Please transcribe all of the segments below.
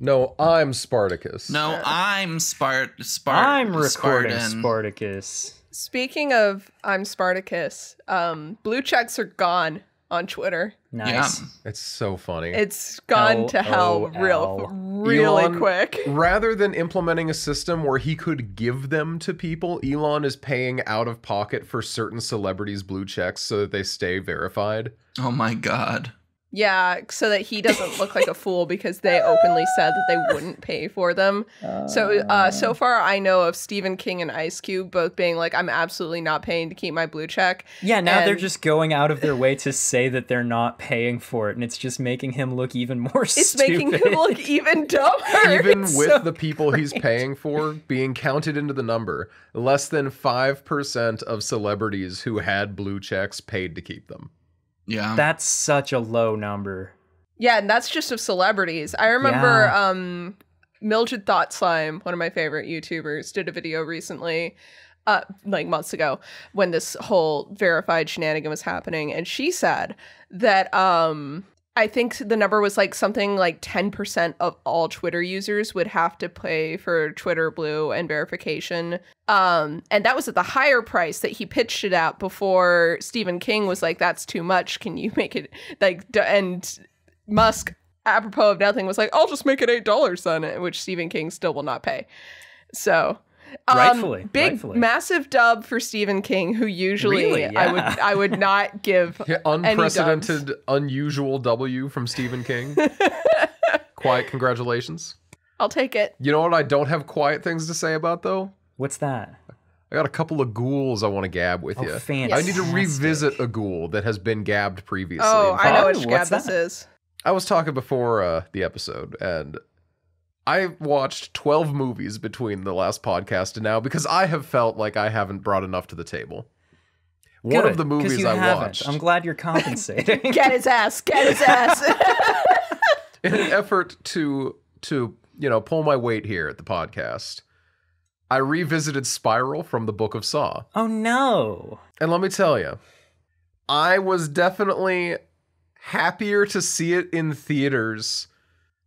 No, I'm Spartacus. No, I'm I'm recording Spartan. Spartacus. Speaking of I'm Spartacus, blue checks are gone on Twitter. Nice. Yeah. It's so funny. It's gone to hell really Elon, quick. Rather than implementing a system where he could give them to people, Elon is paying out of pocket for certain celebrities' blue checks so that they stay verified. Oh my god. Yeah, so that he doesn't look like a fool because they openly said that they wouldn't pay for them. So far I know of Stephen King and Ice Cube both being like, I'm absolutely not paying to keep my blue check. Yeah, now And they're just going out of their way to say that they're not paying for it, and it's just making him look even more it's stupid. making him look even dumber. Even It's with so the people he's paying for being counted into the number, less than 5% of celebrities who had blue checks paid to keep them. Yeah. That's such a low number. Yeah, and that's just of celebrities. I remember Mildred Thought Slime, one of my favorite YouTubers, did a video recently, like months ago, when this whole verified shenanigan was happening. And she said that I think the number was like something like 10% of all Twitter users would have to pay for Twitter Blue and verification. And that was at the higher price that he pitched it at before Stephen King was like, that's too much. Can you make it like, and Musk, apropos of nothing, was like, I'll just make it $8 then, which Stephen King still will not pay. So Rightfully. massive dub for Stephen King, who usually Really? Yeah. I would not give Unprecedented, unusual W from Stephen King. Quiet congratulations. I'll take it. You know what I don't have quiet things to say about, though? What's that? I got a couple of ghouls I want to gab with you. Fantastic. I need to revisit a ghoul that has been gabbed previously. Oh, In I know fact, which what's gab this that? is. I was talking before the episode, and I watched 12 movies between the last podcast and now because I have felt like I haven't brought enough to the table. One Good, of the 'cause movies you I haven't. watched, I'm glad you're compensating. Get his ass. Get his ass. in an effort to pull my weight here at the podcast, I revisited Spiral from the Book of Saw. Oh no. And let me tell you, I was definitely happier to see it in theaters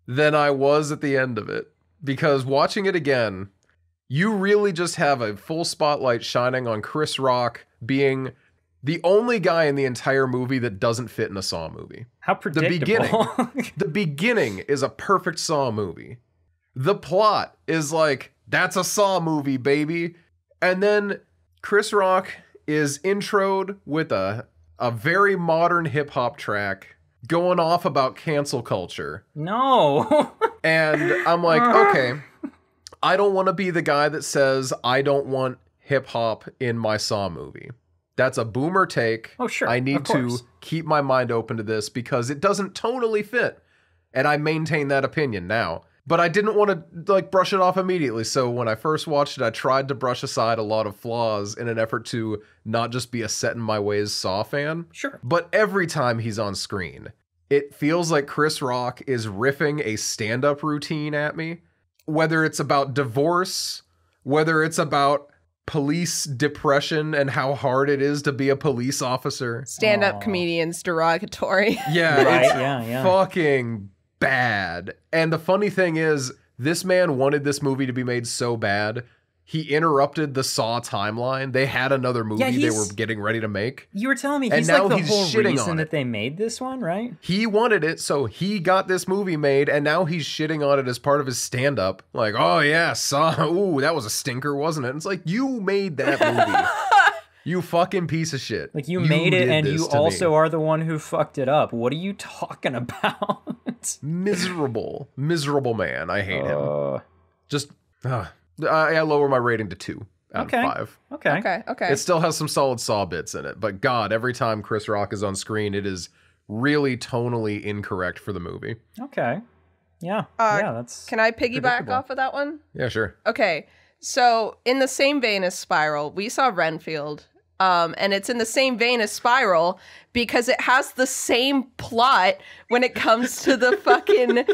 than I was at the end of it. Because watching it again, you really just have a full spotlight shining on Chris Rock being the only guy in the entire movie that doesn't fit in a Saw movie. How predictable. The beginning is a perfect Saw movie. The plot is like, that's a Saw movie, baby. And then Chris Rock is introed with a very modern hip-hop track going off about cancel culture. No. And I'm like, okay, I don't want to be the guy that says I don't want hip-hop in my Saw movie. That's a boomer take. Oh, sure. I need to keep my mind open to this because it doesn't tonally fit. And I maintain that opinion now. But I didn't want to like brush it off immediately. So when I first watched it, I tried to brush aside a lot of flaws in an effort to not just be a set in my ways Saw fan. Sure. But every time he's on screen, it feels like Chris Rock is riffing a stand-up routine at me. Whether it's about divorce, whether it's about police depression and how hard it is to be a police officer. Stand-up comedians derogatory. Yeah, Right, it's yeah. fucking bad. And the funny thing is, this man wanted this movie to be made so bad, he interrupted the Saw timeline. They had another movie they were getting ready to make. You were telling me And he's now like the he's whole shitting reason on that it. they made this one, right? He wanted it, so he got this movie made, and now he's shitting on it as part of his stand-up. Like, oh yeah, Saw, ooh, that was a stinker, wasn't it? And it's like, you made that movie. You fucking piece of shit. Like, you made it, did and this you to also me. are the one who fucked it up. What are you talking about? Miserable man. I hate him. Just, I lower my rating to 2 out of 5. Okay. Okay. It still has some solid Saw bits in it, but God, every time Chris Rock is on screen, it is really tonally incorrect for the movie. Okay. Yeah. Yeah, that's... Can I piggyback predictable. off of that one? Yeah, sure. Okay. So in the same vein as Spiral, we saw Renfield. And it's in the same vein as Spiral because it has the same plot when it comes to the fucking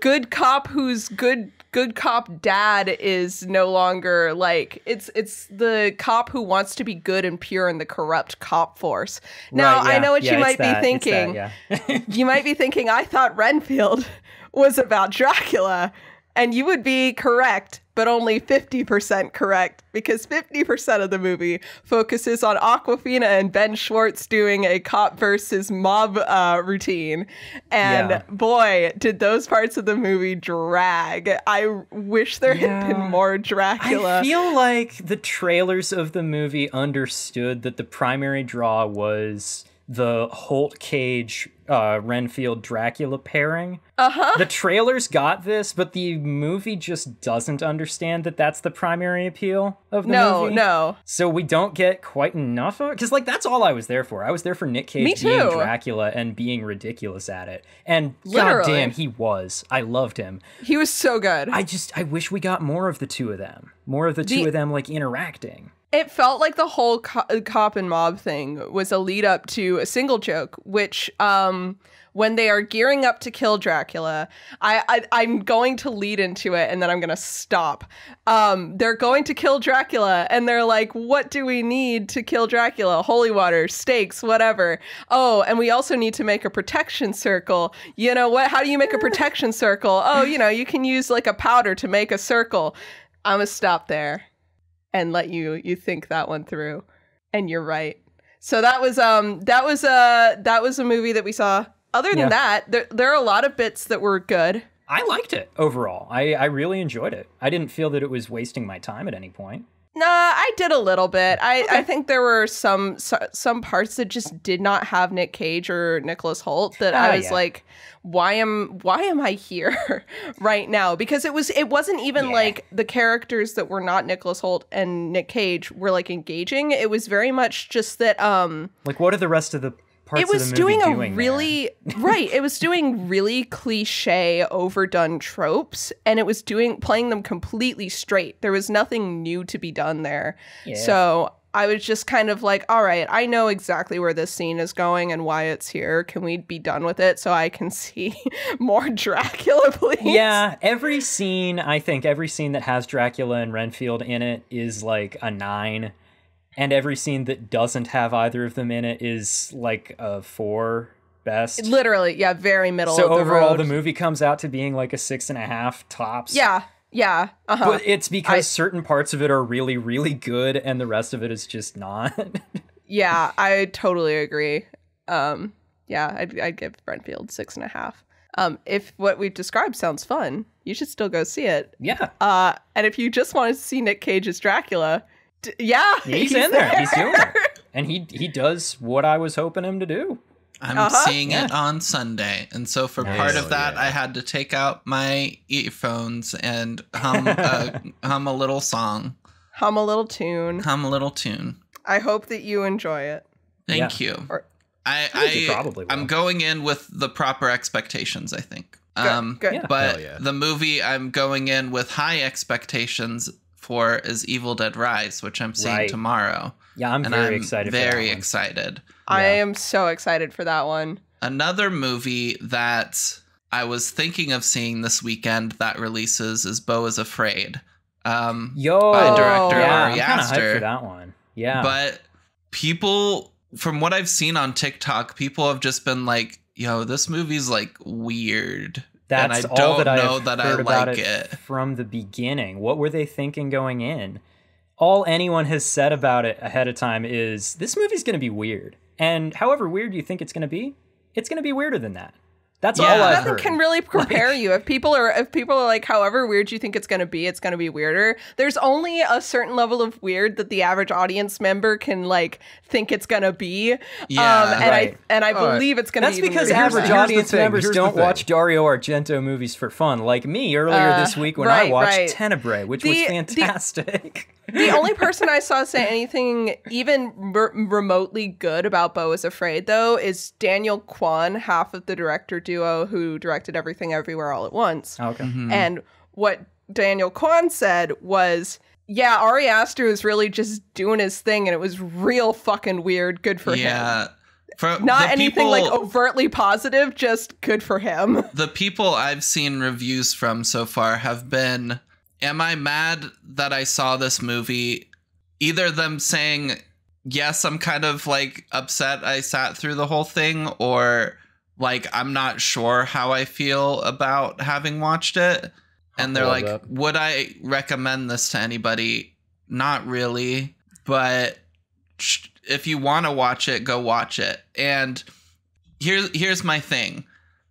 good cop whose good cop dad is no longer like it's the cop who wants to be good and pure in the corrupt cop force. Now Right, yeah. I know what you Yeah, might it's be thinking. that, yeah. You might be thinking I thought Renfield was about Dracula. And you would be correct, but only 50% correct, because 50% of the movie focuses on Awkwafina and Ben Schwartz doing a cop versus mob routine. And boy, did those parts of the movie drag. I wish there had been more Dracula. I feel like the trailers of the movie understood that the primary draw was the Holt Cage Renfield Dracula pairing. The trailers got this, but the movie just doesn't understand that that's the primary appeal of the movie. No. So we don't get quite enough of it, because like that's all I was there for. I was there for Nick Cage being Dracula and being ridiculous at it. And goddamn, he was. I loved him. He was so good. I wish we got more of the two of them. More of the two of them like interacting. It felt like the whole cop and mob thing was a lead up to a single joke, which when they are gearing up to kill Dracula, I'm going to lead into it and then I'm going to stop. They're going to kill Dracula and they're like, what do we need to kill Dracula? Holy water, stakes, whatever. Oh, and we also need to make a protection circle. You know what? How do you make a protection circle? Oh, you can use like a powder to make a circle. I'm going to stop there and let you think that one through. And you're right. So that was a movie that we saw. Other than that, there are a lot of bits that were good. I liked it overall. I really enjoyed it. I didn't feel that it was wasting my time at any point. Nah, I did a little bit. I think there were some parts that just did not have Nick Cage or Nicholas Hoult that I was like, why am I here right now? Because it wasn't even like the characters that were not Nicholas Hoult and Nick Cage were like engaging. It was very much just that like what are the rest of the parts it was of the movie doing a really right. It was doing really cliche, overdone tropes, and it was playing them completely straight. There was nothing new to be done there. Yeah. So I was just kind of like, all right, I know exactly where this scene is going and why it's here. Can we be done with it so I can see more Dracula, please? Yeah, every scene that has Dracula and Renfield in it is like a 9. And every scene that doesn't have either of them in it is like a 4 best. Literally, yeah, very middle of the road. So overall, the movie comes out to being like a 6.5 tops. Yeah. But it's because certain parts of it are really, really good and the rest of it is just not. Yeah, I totally agree. I'd give Renfield 6.5. If what we've described sounds fun, you should still go see it. Yeah. And if you just want to see Nick Cage as Dracula, he's in there. He's doing it. And he does what I was hoping him to do. I'm seeing it on Sunday. And so for part of that, I had to take out my earphones and hum a little song. Hum a little tune. I hope that you enjoy it. Thank you. I'm going in with the proper expectations, I think. Good. But the movie I'm going in with high expectations for is Evil Dead Rise, which I'm seeing tomorrow. Yeah, I'm very excited. Very excited. I am so excited for that one. Another movie that I was thinking of seeing this weekend that releases is Beau is Afraid. By director Ari I'm Aster. hyped for that one. Yeah. But people, from what I've seen on TikTok, people have just been like, yo, this movie's like weird. That's and I all don't that know I've that heard I about like it from the beginning. What were they thinking going in? All anyone has said about it ahead of time is this movie's going to be weird. And however weird you think it's going to be weirder than that. That's all I've heard. Nothing can really prepare you. If people are like, however weird you think it's going to be weirder. There's only a certain level of weird that the average audience member can like think it's going to be. I believe it's going to be. That's because weirder. average audience members don't watch Dario Argento movies for fun. Like me earlier this week when I watched Tenebrae, which was fantastic. The only person I saw say anything even remotely good about Beau is Afraid, though, is Daniel Kwan, half of the director duo who directed Everything Everywhere All at Once. Okay. Mm-hmm. And what Daniel Kwan said was, yeah, Ari Aster was really just doing his thing, and it was real fucking weird. Good for him. Not anything like overtly positive, just good for him. The people I've seen reviews from so far have been, am I mad that I saw this movie? Either them saying, yes, I'm kind of like upset I sat through the whole thing, or like, I'm not sure how I feel about having watched it. And they're like, would I recommend this to anybody? Not really. But if you want to watch it, go watch it. And here's my thing.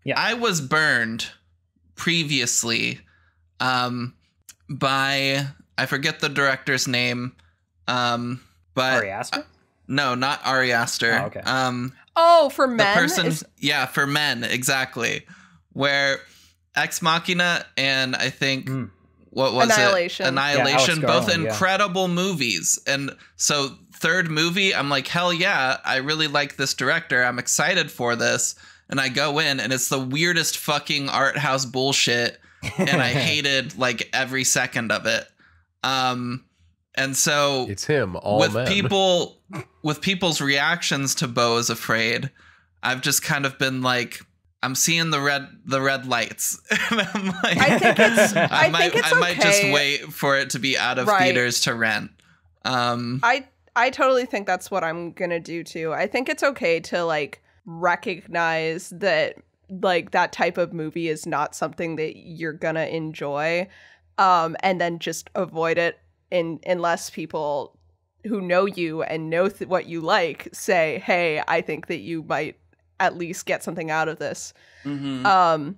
Yeah. I was burned previously by, I forget the director's name. But Ari Aster? No, not Ari Aster. Oh, okay. For Men? Yeah, for Men, exactly. Where Ex Machina and I think what was Annihilation. it? Annihilation, both incredible movies. And so third movie, I'm like, hell yeah, I really like this director. I'm excited for this. And I go in and it's the weirdest fucking art house bullshit. And I hated like every second of it. And so it's him all with men. With people's reactions to Beau is Afraid, I've just kind of been like, I'm seeing the red lights. And I'm like, I might just wait for it to be out of theaters to rent. I totally think that's what I'm gonna do too. I think it's okay to like recognize that like that type of movie is not something that you're gonna enjoy, and then just avoid it unless people who know you and know what you like say, hey, I think that you might at least get something out of this. Mm-hmm.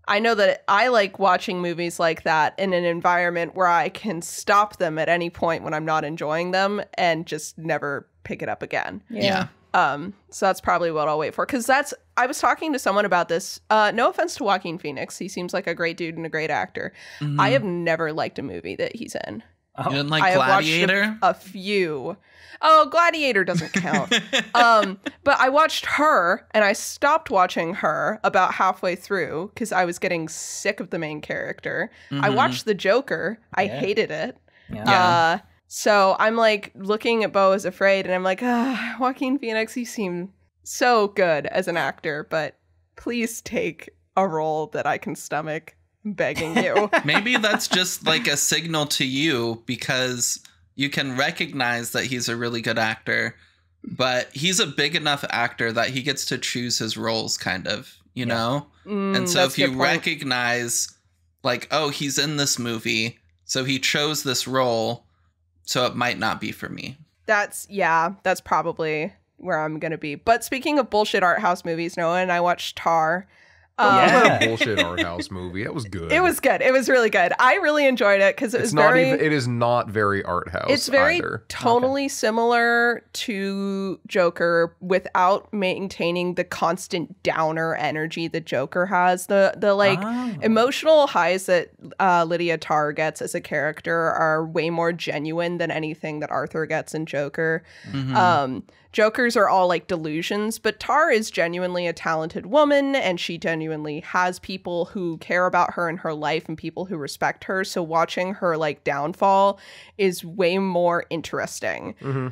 I know that I like watching movies like that in an environment where I can stop them at any point when I'm not enjoying them and just never pick it up again. Yeah. So that's probably what I'll wait for. Because I was talking to someone about this. No offense to Joaquin Phoenix. He seems like a great dude and a great actor. Mm-hmm. I have never liked a movie that he's in. You didn't like Gladiator? I have watched a few. Oh, Gladiator doesn't count. But I watched Her, and I stopped watching Her about halfway through because I was getting sick of the main character. Mm-hmm. I watched The Joker. I hated it. Yeah. So I'm like looking at Beau is Afraid, and I'm like, Joaquin Phoenix, he seemed so good as an actor, but please take a role that I can stomach. I'm begging you. Maybe that's just like a signal to you because you can recognize that he's a really good actor, but he's a big enough actor that he gets to choose his roles, kind of, you know? And so if you recognize, like, oh, he's in this movie, so he chose this role, so it might not be for me. That's probably where I'm going to be. But speaking of bullshit art house movies, Noah and I watched Tar. A bullshit art house movie. It was good. It was good. It was really good. I really enjoyed it because it is not very art house. It's very tonally similar to Joker without maintaining the constant downer energy that Joker has. The emotional highs that Lydia Tarr gets as a character are way more genuine than anything that Arthur gets in Joker. Mm-hmm. Jokers are all like delusions, but Tar is genuinely a talented woman, and she genuinely has people who care about her in her life and people who respect her. So watching her like downfall is way more interesting. Mm-hmm.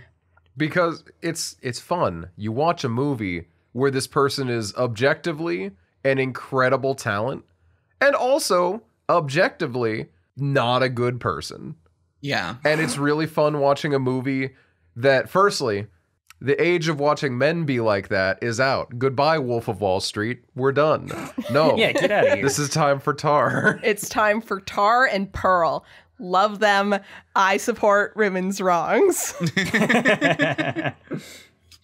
Because it's fun. You watch a movie where this person is objectively an incredible talent and also objectively not a good person. Yeah. And it's really fun watching a movie that, firstly, the age of watching men be like that is out. Goodbye, Wolf of Wall Street. We're done. No. Yeah, get out of here. This is time for Tar. It's time for Tar and Pearl. Love them. I support women's wrongs.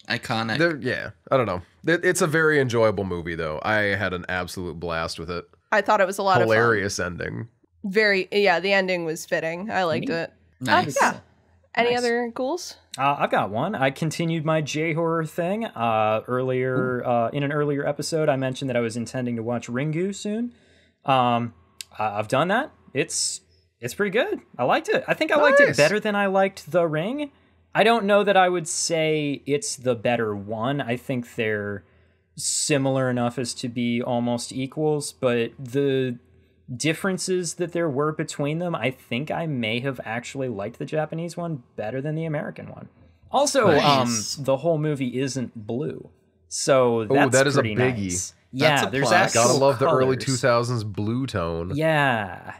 Iconic. I don't know. It's a very enjoyable movie, though. I had an absolute blast with it. I thought it was a lot of fun. Hilarious ending. The ending was fitting. I liked it. Nice. Any other ghouls? I've got one. I continued my J-horror thing. Earlier, in an earlier episode, I mentioned that I was intending to watch Ringu soon. I've done that. It's pretty good. I liked it. I think I liked it better than I liked The Ring. I don't know that I would say it's the better one. I think they're similar enough as to be almost equals, but the differences that there were between them, I think I may have actually liked the Japanese one better than the American one. Also, the whole movie isn't blue, so that's pretty a biggie. Nice. Yeah, there's actual gotta love colors. The early 2000s blue tone. Yeah.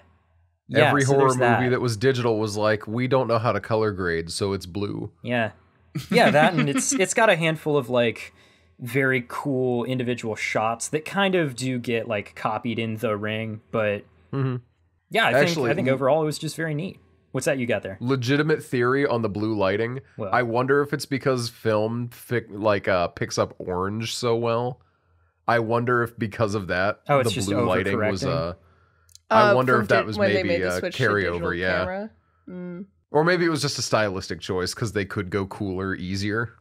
Every horror movie that was digital was like, we don't know how to color grade, so it's blue. Yeah, that, and it's got a handful of like very cool individual shots that kind of do get like copied in The Ring, but yeah, I think overall it was just very neat. What's that you got there? Legitimate theory on the blue lighting. Well, I wonder if it's because film picks up orange so well. I wonder if because of that, it's the just blue lighting was I wonder if that was maybe a carryover, yeah. Or maybe it was just a stylistic choice because they could go cooler, easier.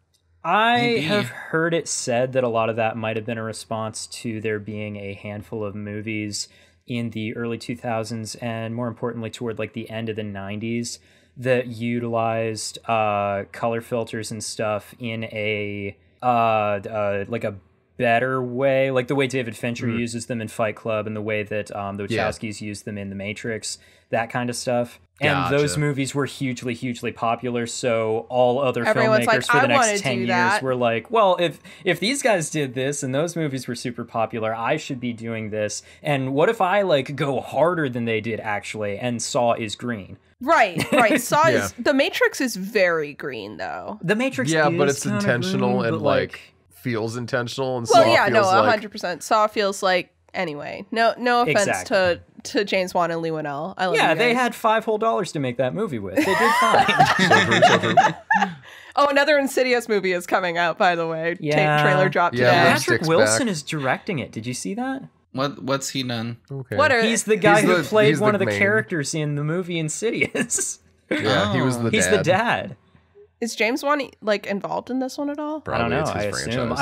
I have heard it said that a lot of that might have been a response to there being a handful of movies in the early 2000s and more importantly toward like the end of the 90s that utilized color filters and stuff in a like a better way, like the way David Fincher uses them in Fight Club and the way that the Wachowskis use them in The Matrix, that kind of stuff. And those movies were hugely popular, so all other filmmakers for the next 10 years were like, well, if these guys did this and those movies were super popular, I should be doing this. And what if I like go harder than they did actually? And Saw is green. Right. Saw is The Matrix is very green though. The Matrix but it's intentional green, and like feels intentional and Saw feels 100%. Saw feels like anyway. No offense to James Wan and Lee Winnell. I love you guys. They had $5 whole to make that movie with. They did fine. Oh, another Insidious movie is coming out, by the way. Trailer dropped today. Patrick Wilson is directing it. Did you see that? What's he done? Okay. He's the guy who played one of the characters in the movie Insidious. Yeah, he was the dad. He's the dad. Is James Wan like involved in this one at all? Probably, I don't know. I assume.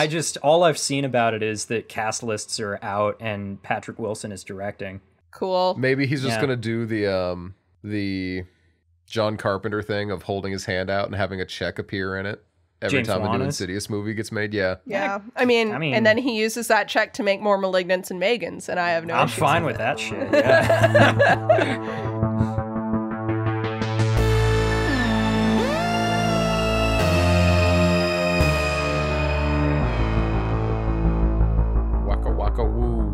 All I've seen about it is that cast lists are out and Patrick Wilson is directing. Cool. Maybe he's just gonna do the John Carpenter thing of holding his hand out and having a check appear in it every time a new Insidious movie gets made. Yeah. I mean, and then he uses that check to make more Malignants and Megans, and I have no. I'm fine with that shit. Yeah.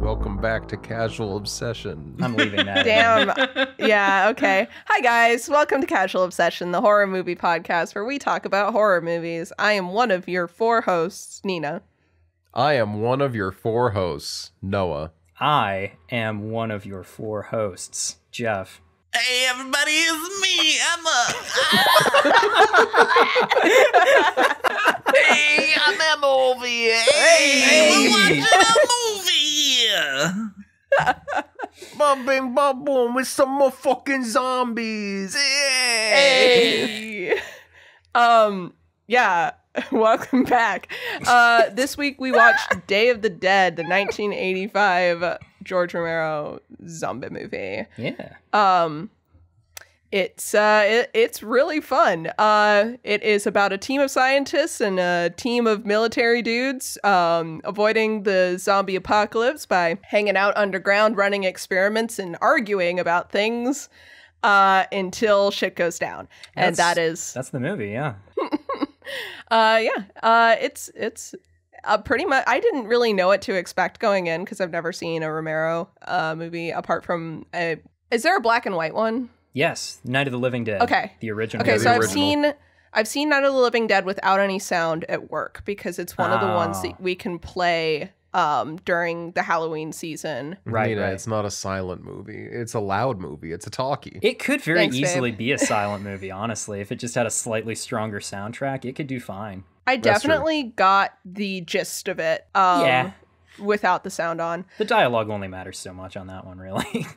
Welcome back to Casual Obsession. I'm leaving that. Damn. Yeah, okay. Hi, guys. Welcome to Casual Obsession, the horror movie podcast where we talk about horror movies. I am one of your 4 hosts, Nina. I am one of your 4 hosts, Noah. I am one of your 4 hosts, Jeff. Hey, everybody, it's me, Emma. Hey, I'm Emma over here. Hey, we're watching a movie here. Bum bing bum boom with some more fucking zombies. Hey. Yeah. Welcome back. This week we watched Day of the Dead, the 1985 George Romero zombie movie. Yeah. It's really fun. It is about a team of scientists and a team of military dudes avoiding the zombie apocalypse by hanging out underground, running experiments, and arguing about things until shit goes down. And that's the movie, yeah. It's pretty much. I didn't really know what to expect going in because I've never seen a Romero movie apart from Is there a black and white one? Yes, Night of the Living Dead. Okay, the original. Okay, so I've seen Night of the Living Dead without any sound at work because it's one of the ones that we can play during the Halloween season. Right. It's not a silent movie. It's a loud movie. It's a talkie. It could very easily be a silent movie, honestly. If it just had a slightly stronger soundtrack, it could do fine. I definitely got the gist of it. Without the sound on. The dialogue only matters so much on that one, really.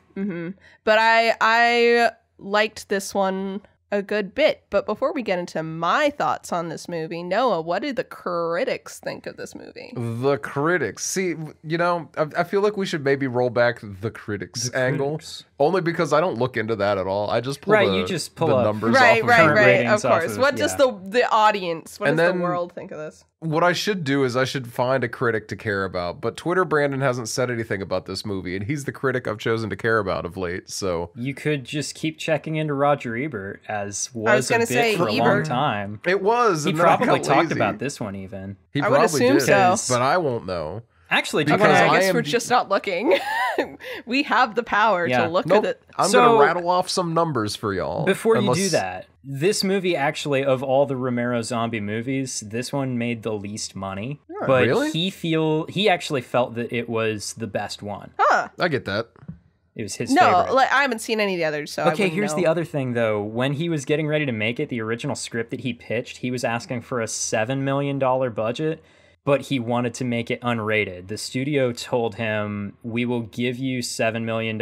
But I liked this one a good bit. But before we get into my thoughts on this movie, Noah, what did the critics think of this movie? The critics. See, I feel like we should maybe roll back the critics angle. Only because I don't look into that at all. I just pull the numbers off of Right, of course. What does the audience, what does the world think of this? What I should do is I should find a critic to care about. But Twitter Brandon hasn't said anything about this movie, and he's the critic I've chosen to care about of late. So you could just keep checking into Roger Ebert, as was a bit for a long time. It was. He probably talked about this one even. He probably did, but I won't know. Actually, Because Okay, I guess IMD we're just not looking. We have the power Yeah. to look Nope. at it. I'm So- gonna rattle off some numbers for y'all. before you do that, this movie actually, of all the Romero zombie movies, this one made the least money. But really? he actually felt that it was the best one. Huh. I get that. It was his No, favorite. like, I haven't seen any of the others, so I Okay, wouldn't here's know. the other thing, though. When he was getting ready to make it, the original script that he pitched, he was asking for a $7 million budget, but he wanted to make it unrated. The studio told him, we will give you $7 million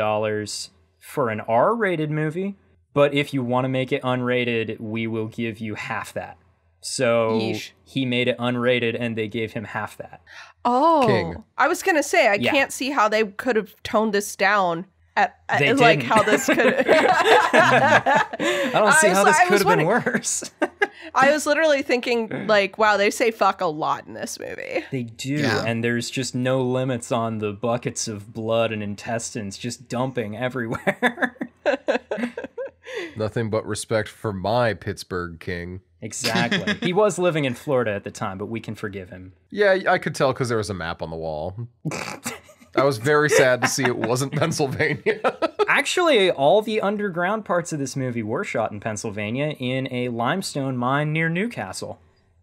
for an R-rated movie, but if you want to make it unrated, we will give you half that. So Yeesh. he made it unrated, and they gave him half that. Oh, King. I was gonna say I Yeah. can't see how they could have toned this down They like didn't. how this could. I don't see how this I could was have been wondering- worse. I was literally thinking like, wow, they say fuck a lot in this movie. They do, Yeah. and there's just no limits on the buckets of blood and intestines just dumping everywhere. Nothing but respect for my Pittsburgh King. Exactly. He was living in Florida at the time, but we can forgive him. Yeah, I could tell because there was a map on the wall. I was very sad to see it wasn't Pennsylvania. Actually, all the underground parts of this movie were shot in Pennsylvania in a limestone mine near Newcastle.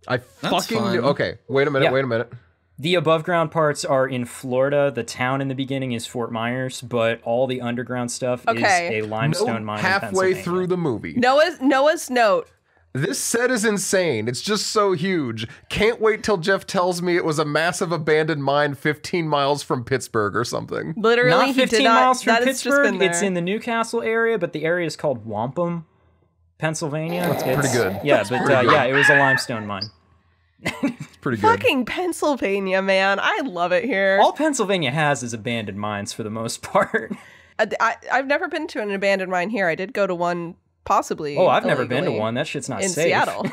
I fucking knew. fun. Okay, wait a minute, Yeah. wait a minute. The above ground parts are in Florida. The town in the beginning is Fort Myers, but all the underground stuff Okay. is a limestone No, mine in halfway Pennsylvania. through the movie. Noah's note. This set is insane. It's just so huge. Can't wait till Jeff tells me it was a massive abandoned mine 15 miles from Pittsburgh or something. Literally, Not he 15 did not. miles from that has just Pittsburgh. been It's there. in the Newcastle area, but the area is called Wampum, Pennsylvania. That's pretty good. Yeah, but yeah, it was a limestone mine. It's pretty good. Fucking Pennsylvania, man. I love it here. All Pennsylvania has is abandoned mines for the most part. I've never been to an abandoned mine here. I did go to one, possibly. Oh, I've never been to illegally one. That shit's not in safe. Seattle.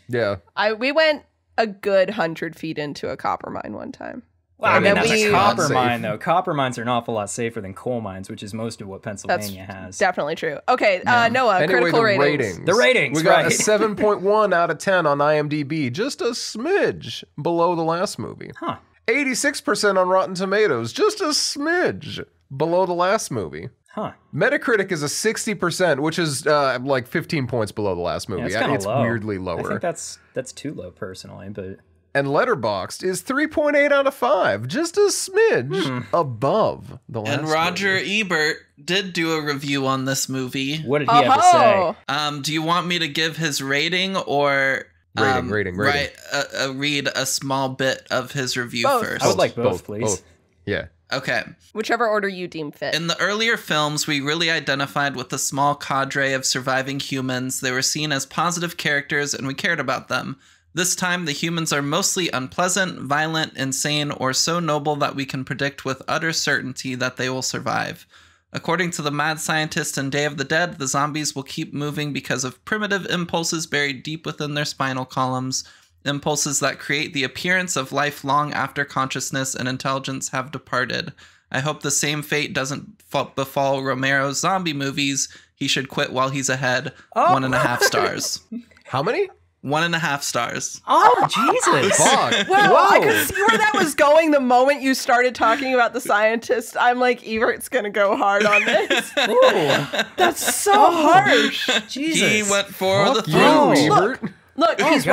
Yeah. We went a good 100 feet into a copper mine one time. Well, I mean, And that's we- a copper Not safe. mine, though. Copper mines are an awful lot safer than coal mines, which is most of what That's Pennsylvania has. definitely true. Okay, Noah, Anyway, critical the ratings. The ratings, We got a right. 7.1 out of 10 on IMDb, just a smidge below the last movie. Huh. 86% on Rotten Tomatoes, just a smidge below the last movie. Huh. Metacritic is a 60%, which is like 15 points below the last movie. Yeah, it's kind of It's low. weirdly I lower. think that's too low, personally, but... And Letterboxd is 3.8 out of 5, just a smidge above the last And Roger movie. Ebert did do a review on this movie. What did he have to say? Do you want me to give his rating or Rating. read a small bit of his review Both. first? I would like both, please. Both. Yeah. Okay. Whichever order you deem fit. In the earlier films, we really identified with the small cadre of surviving humans. They were seen as positive characters, and we cared about them. This time, the humans are mostly unpleasant, violent, insane, or so noble that we can predict with utter certainty that they will survive. According to the mad scientist in Day of the Dead, the zombies will keep moving because of primitive impulses buried deep within their spinal columns, impulses that create the appearance of life long after consciousness and intelligence have departed. I hope the same fate doesn't befall Romero's zombie movies. He should quit while he's ahead. 1.5 stars. How many? 1.5 stars. Oh, Jesus! Fuck. Well, I Whoa. could see where that was going the moment you started talking about the scientist. I'm like, Evert's gonna go hard on this. Ooh, That's so harsh. Jesus. He went for the Fuck throat. you, Ebert. Look, Oh, he's God.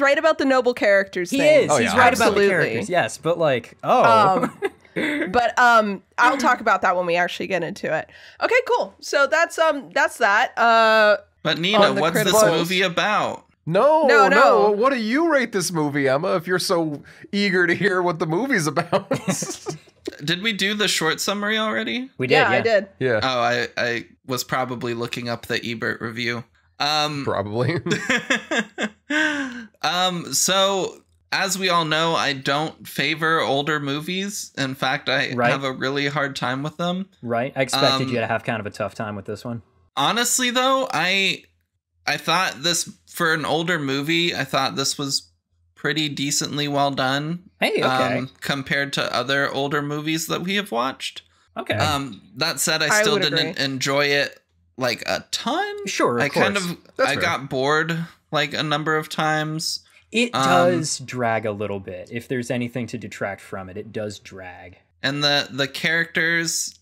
right about the noble characters He thing. is. Oh, He's yeah, right about the absolutely. characters. Yes, but like, oh. But I'll talk about that when we actually get into it. Okay, cool. So that's that. But Nina, On the what's this criticals. movie about? No. What do you rate this movie, Emma, if you're so eager to hear what the movie's about? Did we do the short summary already? We did, yeah, I did. Yeah, Oh, I was probably looking up the Ebert review. probably. So as we all know, I don't favor older movies. In fact, I Right. have a really hard time with them. Right? I expected you to have kind of a tough time with this one. Honestly, though, I thought this, for an older movie, I thought this was pretty decently well done. Hey, okay. Compared to other older movies that we have watched. Okay. That said, I I still would didn't agree. enjoy it like a ton. Sure, of I kind course. of That's I fair. got bored like a number of times. It does drag a little bit. If there's anything to detract from it, it does drag. And the characters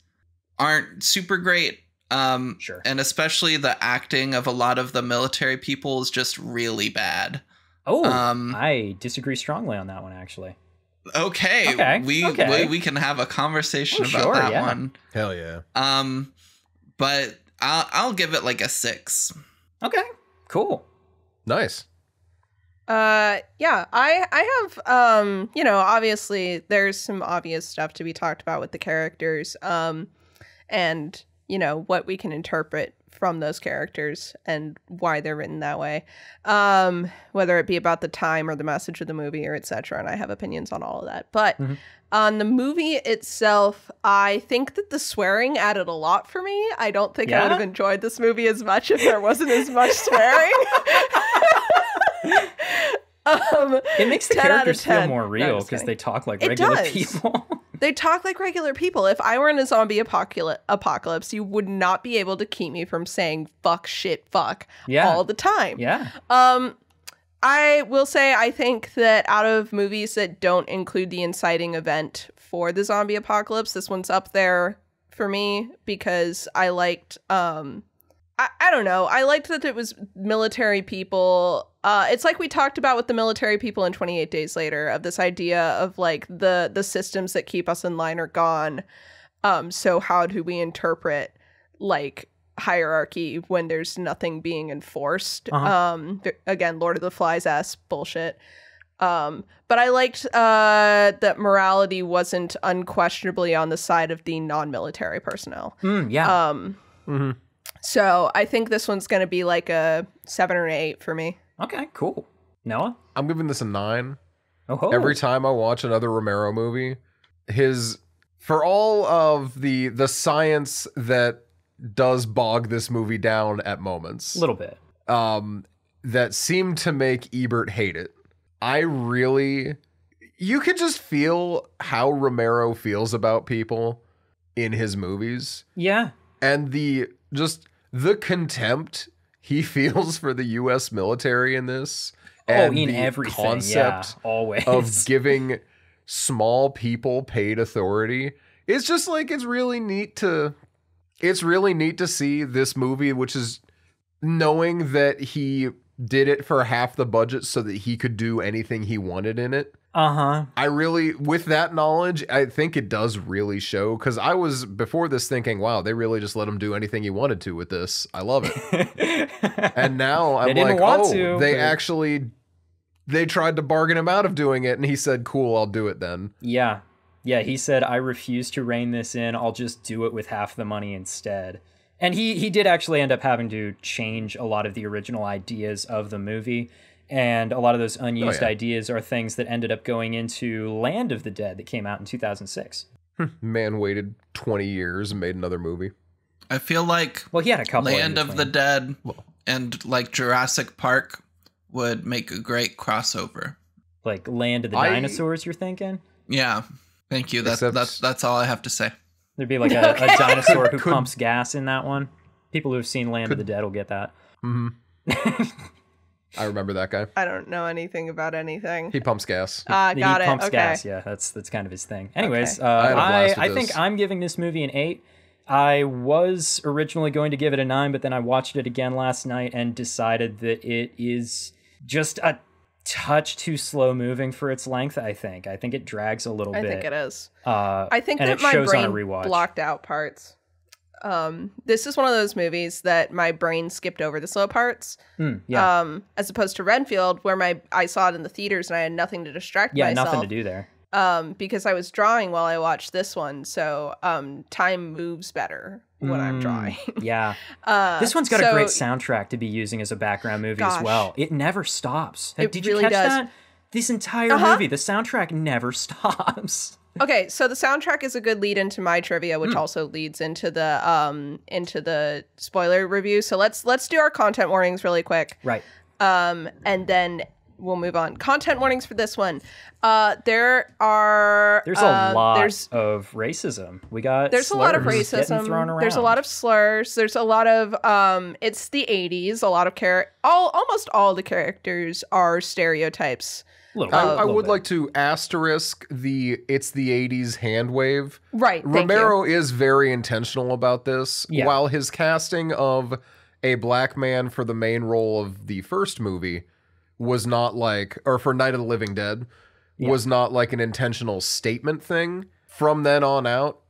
aren't super great. Sure. And especially the acting of a lot of the military people is just really bad. Oh, I disagree strongly on that one, actually. Okay. We can have a conversation about that one. Hell yeah. But I'll give it like a 6. Okay, cool. Nice. Yeah, I have, obviously there's some obvious stuff to be talked about with the characters, and, what we can interpret from those characters and why they're written that way, whether it be about the time or the message of the movie or etc. And I have opinions on all of that. But on the movie itself, I think that the swearing added a lot for me. I don't think I would have enjoyed this movie as much if there wasn't as much swearing. It makes the characters feel more real because they talk like regular people. They talk like regular people. If I were in a zombie apocalypse, you would not be able to keep me from saying fuck, shit, fuck all the time. Yeah. I will say I think that out of movies that don't include the inciting event for the zombie apocalypse, this one's up there for me because I liked I don't know. I liked that it was military people. It's like we talked about with the military people in 28 Days Later, of this idea of like the systems that keep us in line are gone. So how do we interpret like hierarchy when there's nothing being enforced? Again, Lord of the Flies-ass bullshit. But I liked that morality wasn't unquestionably on the side of the non-military personnel. So I think this one's going to be like a 7 or an 8 for me. Okay, cool. Noah? I'm giving this a 9. Oh. Every time I watch another Romero movie, for all of the science that does bog this movie down at moments. A little bit. That seemed to make Ebert hate it. You could just feel how Romero feels about people in his movies. Yeah. And the contempt he feels for the U.S. military in this. And in the everything, concept always. of giving small people paid authority. It's just like, it's really neat to see this movie, which is knowing that he did it for half the budget so that he could do anything he wanted in it. With that knowledge, I think it does really show, because I was before this thinking, wow, they really just let him do anything he wanted to with this. I love it. And now I'm like, they tried to bargain him out of doing it, and he said, cool, I'll do it then. Yeah, he said, I refuse to rein this in. I'll just do it with half the money instead. And he did actually end up having to change a lot of the original ideas of the movie. And a lot of those unused ideas are things that ended up going into Land of the Dead that came out in 2006. Man waited 20 years and made another movie. I feel like he had a couple Land of the Dead and like Jurassic Park would make a great crossover. Like Land of the Dinosaurs, you're thinking? Yeah. Thank you. That's all I have to say. There'd be like a dinosaur who pumps gas in that one. People who have seen Land of the Dead will get that. I remember that guy. I don't know anything about anything. He pumps gas. Got it. He pumps okay. gas. Yeah, that's kind of his thing. Anyways, Okay. I think I'm giving this movie an 8. I was originally going to give it a 9, but then I watched it again last night and decided that it is just a touch too slow moving for its length. I think it drags a little bit. I think it is. I think that my brain blocked out parts. This is one of those movies that my brain skipped over the slow parts. As opposed to Renfield, where I saw it in the theaters and I had nothing to distract myself. Yeah, nothing to do there. Because I was drawing while I watched this one, so time moves better when I'm drawing. Yeah. This one's got a great soundtrack to be using as a background movie as well. It never stops. Did you catch that? This entire movie, the soundtrack never stops. Okay, so the soundtrack is a good lead into my trivia, which also leads into the spoiler review. So let's do our content warnings really quick. Right. And then we'll move on. Content warnings for this one. There's a lot of racism. There's a lot of racism. Thrown around. There's a lot of slurs. There's a lot of it's the 80s. A lot of almost all the characters are stereotypes. I would like to asterisk it's the 80s hand wave. Right. Romero is very intentional about this. Yeah. While his casting of a black man for the main role of the first movie was not or for Night of the Living Dead was not like an intentional statement thing. From then on out,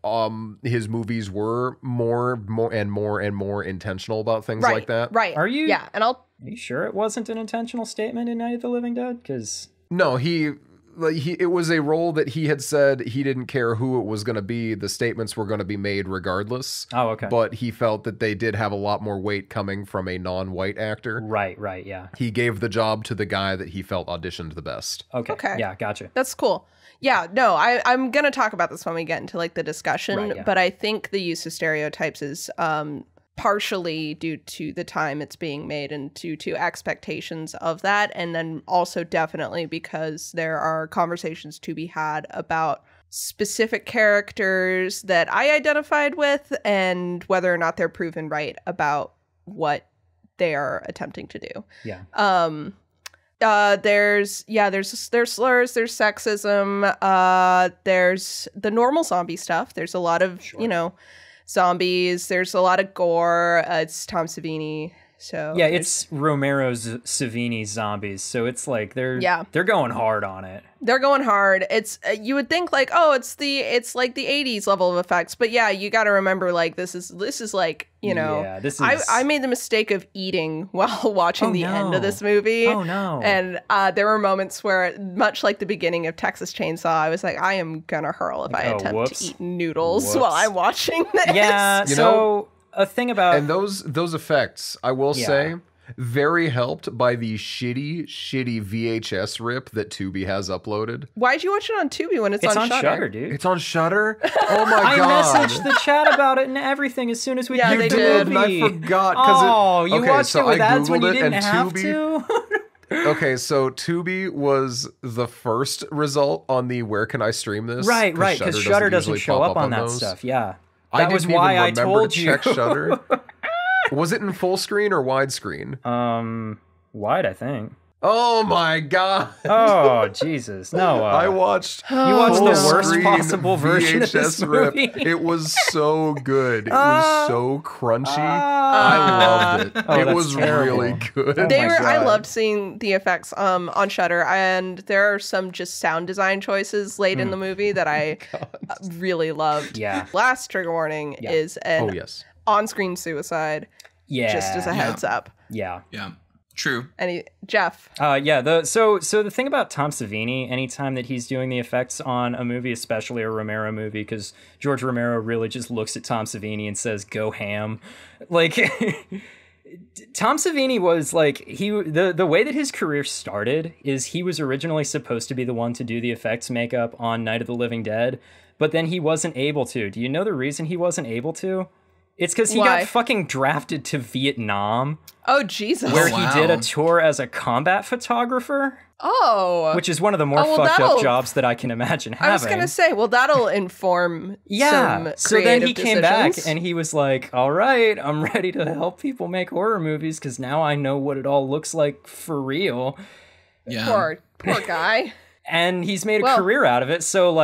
his movies were more and more intentional about things like that. Right. Are you? Yeah. And Are you sure it wasn't an intentional statement in Night of the Living Dead? Because no, it was a role that he had said he didn't care who it was going to be. The statements were going to be made regardless. Oh, okay. But he felt that they did have a lot more weight coming from a non-white actor. Right, yeah. He gave the job to the guy that he felt auditioned the best. Okay. Yeah, gotcha. That's cool. Yeah, no, I'm going to talk about this when we get into like the discussion, Right, yeah. but I think the use of stereotypes is partially due to the time it's being made and due to expectations of that. And then also definitely because there are conversations to be had about specific characters that I identified with and whether or not they're proven right about what they are attempting to do. Yeah. There's slurs, there's sexism, there's the normal zombie stuff. There's a lot of, zombies. There's a lot of gore. It's Tom Savini. So yeah, it's Romero's Savini zombies. So it's like they're going hard on it. They're going hard. It's you would think like, oh, it's like the 80s level of effects, but yeah, you got to remember like this is like, this is... I made the mistake of eating while watching the end of this movie. Oh no. And there were moments where, much like the beginning of Texas Chainsaw, I was like, I am gonna hurl if I attempt to eat noodles while I'm watching this. Yeah, a thing about... And those effects, I will say, very helped by the shitty VHS rip that Tubi has uploaded. Why'd you watch it on Tubi when it's on Shudder? Shudder, dude. It's on Shudder? Oh my God. I messaged the chat about it and everything as soon as we Yeah, they the did. movie. And I forgot. You watched it with ads when you didn't have to? Okay, so Tubi was the first result on the where can I stream this? Right, because Shudder doesn't show up on that stuff, yeah. That was why I told you. Check Shudder. Was it in full screen or widescreen? Wide, I think. Oh my God. Oh, Jesus. No. I watched the worst possible version of this movie. Rip. It was so good. It was so crunchy. I loved it. It was really good. I loved seeing the effects on Shudder, and there are some just sound design choices late in the movie that I really loved. Yeah. Last trigger warning is an on-screen suicide. Yeah. Just as a heads up. Yeah. Yeah. True. Jeff. So the thing about Tom Savini, anytime that he's doing the effects on a movie, especially a Romero movie, because George Romero really just looks at Tom Savini and says, "Go ham." Like Tom Savini was like the way that his career started is he was originally supposed to be the one to do the effects makeup on Night of the Living Dead, but then he wasn't able to. Do you know the reason he wasn't able to? It's because he got fucking drafted to Vietnam. Oh, Jesus. Where he did a tour as a combat photographer. Oh. Which is one of the more fucked up jobs that I can imagine having. I was going to say, that'll inform some so then he came back decisions. and he was like, all right, I'm ready to help people make horror movies because now I know what it all looks like for real. Yeah. Poor guy. And he's made a career out of it. So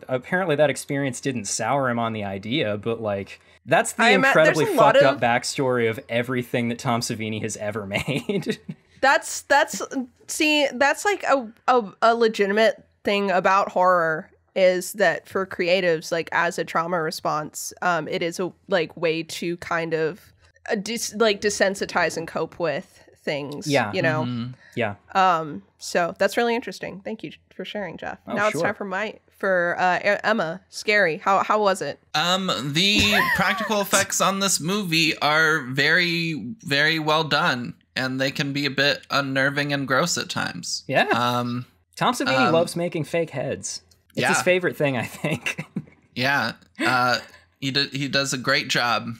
apparently that experience didn't sour him on the idea, but like... That's the incredibly fucked up backstory of everything that Tom Savini has ever made. That's like a legitimate thing about horror is that for creatives, like as a trauma response, it is a way to kind of desensitize and cope with things. Yeah. Mm-hmm. Yeah. So that's really interesting. Thank you for sharing, Jeff. Oh, now it's time for Emma. Scary. How was it? The practical effects on this movie are very, very well done, and they can be a bit unnerving and gross at times. Yeah. Tom Savini loves making fake heads. It's his favorite thing, I think. Yeah. He does a great job.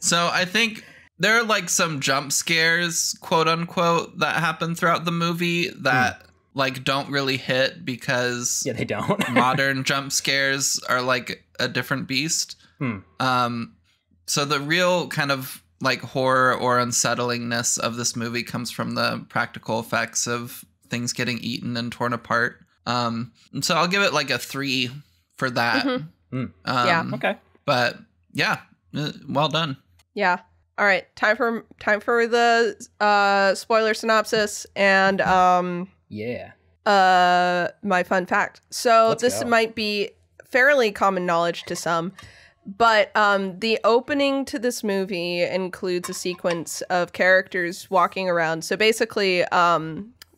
So I think there are like some jump scares, quote unquote, that happen throughout the movie that like don't really hit because they don't. modern jump scares are like a different beast. So the real kind of like horror or unsettlingness of this movie comes from the practical effects of things getting eaten and torn apart. And so I'll give it like a 3 for that. Yeah. Okay. But yeah, well done. Yeah. All right. Time for the spoiler synopsis and my fun fact. So this might be fairly common knowledge to some, but the opening to this movie includes a sequence of characters walking around. So basically,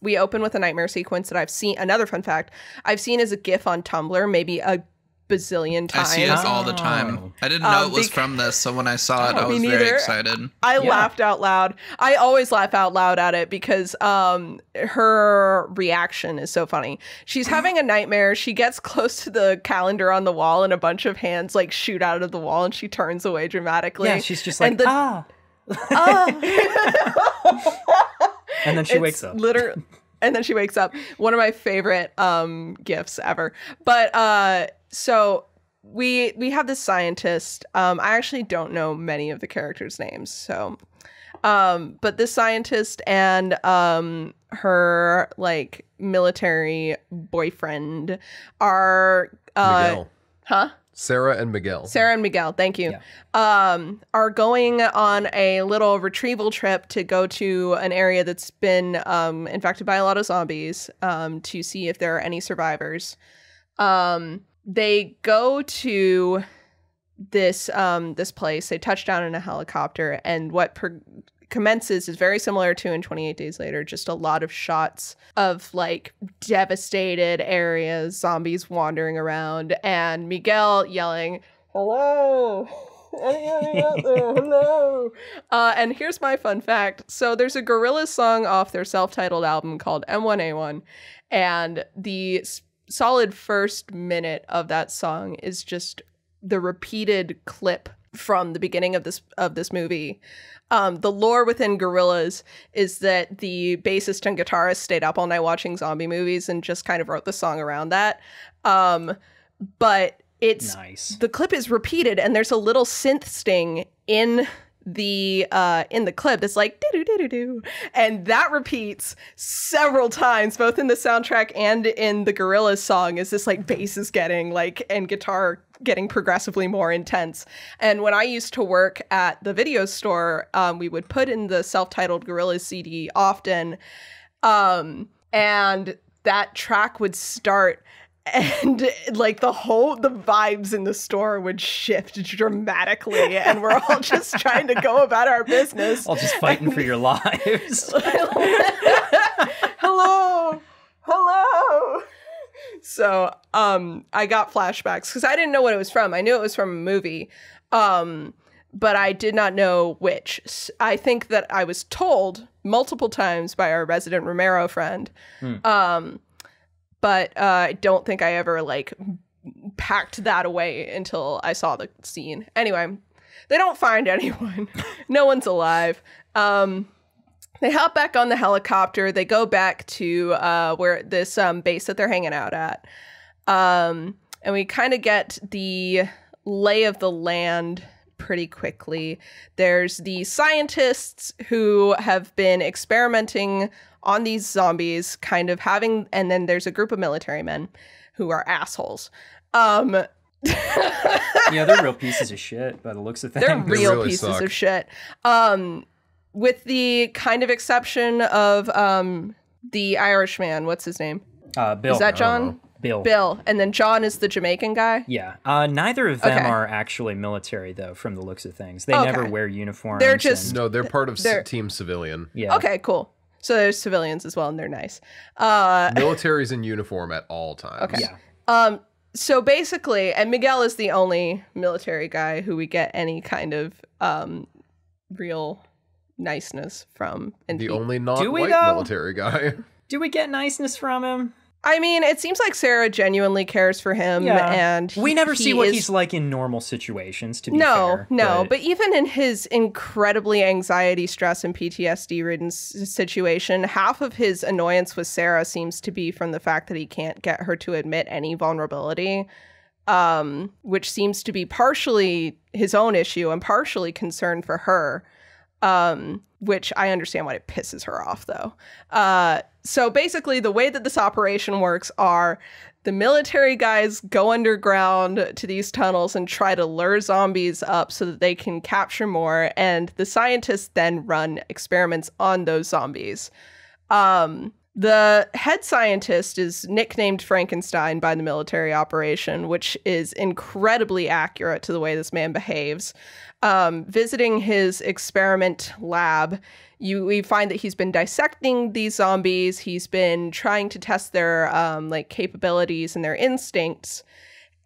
we open with a nightmare sequence that I've seen. Another fun fact I've seen as a GIF on Tumblr maybe a bazillion times. I see it all the time. I didn't know it was from this, so when I saw it, I was very excited. I laughed out loud. I always laugh out loud at it because her reaction is so funny. She's having a nightmare. She gets close to the calendar on the wall, and a bunch of hands like shoot out of the wall, and she turns away dramatically. Yeah, she's just like, and then she wakes up. Literally. And then she wakes up. One of my favorite gifs ever. But so we have this scientist. I actually don't know many of the characters' names. So but this scientist and her like military boyfriend are Miguel. Huh? Sarah and Miguel. Thank you. Yeah. Are going on a little retrieval trip to go to an area that's been infected by a lot of zombies to see if there are any survivors. They go to this place. They touch down in a helicopter, and what commences is very similar to in 28 Days Later, just a lot of shots of like devastated areas, zombies wandering around, and Miguel yelling, "Hello! Anybody out there? Hello!" And here's my fun fact. So there's a Gorillaz song off their self-titled album called M1A1, and the solid first minute of that song is just the repeated clip from the beginning of this movie. The lore within Gorillaz is that the bassist and guitarist stayed up all night watching zombie movies and just kind of wrote the song around that. But it's nice. The clip is repeated, and there's a little synth sting in the clip that's like do-do-do-do-do, and that repeats several times both in the soundtrack and in the Gorillaz song as this like bass is getting like and guitar getting progressively more intense. And when I used to work at the video store, we would put in the self-titled Gorillaz CD often, and that track would start, and like the vibes in the store would shift dramatically, and we're all just trying to go about our business. All just fighting for your lives. Hello. So I got flashbacks because I didn't know what it was from. I knew it was from a movie, but I did not know which. I think that I was told multiple times by our resident Romero friend. But I don't think I ever, like, packed that away until I saw the scene. Anyway, they don't find anyone. No one's alive. They hop back on the helicopter. They go back to where this base that they're hanging out at. And we kind of get the lay of the land pretty quickly. There's the scientists who have been experimenting on these zombies, kind of having, and then there's a group of military men who are assholes. Yeah, they're real pieces of shit by the looks of things. They're real really pieces suck. of shit. With the kind of exception of the Irishman. What's his name? Bill. Is that John? Bill. And then John is the Jamaican guy? Yeah. Neither of them are actually military, though, from the looks of things. They never wear uniforms. They're just... No, they're part of Team Civilian. Yeah. Okay, cool. So there's civilians as well, and they're nice. Military's in uniform at all times. Okay. Yeah. So basically, and Miguel is the only military guy who we get any kind of real niceness from. The only not-white military guy. Do we get niceness from him? I mean, it seems like Sarah genuinely cares for him, and we never see what he's like in normal situations, to be fair. But even in his incredibly anxiety, stress, and PTSD-ridden situation, half of his annoyance with Sarah seems to be from the fact that he can't get her to admit any vulnerability, which seems to be partially his own issue and partially concern for her. Which I understand why it pisses her off, though. So basically, the way that this operation works are the military guys go underground to these tunnels and try to lure zombies up so that they can capture more, and the scientists then run experiments on those zombies. The head scientist is nicknamed Frankenstein by the military operation, which is incredibly accurate to the way this man behaves. Visiting his experiment lab, we find that he's been dissecting these zombies. He's been trying to test their capabilities and their instincts,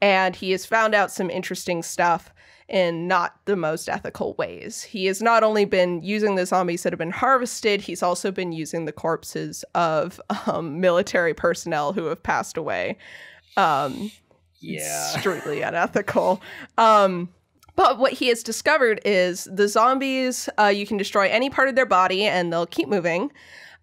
and he has found out some interesting stuff in not the most ethical ways. He has not only been using the zombies that have been harvested, he's also been using the corpses of military personnel who have passed away. Strictly unethical. But what he has discovered is the zombies, you can destroy any part of their body and they'll keep moving.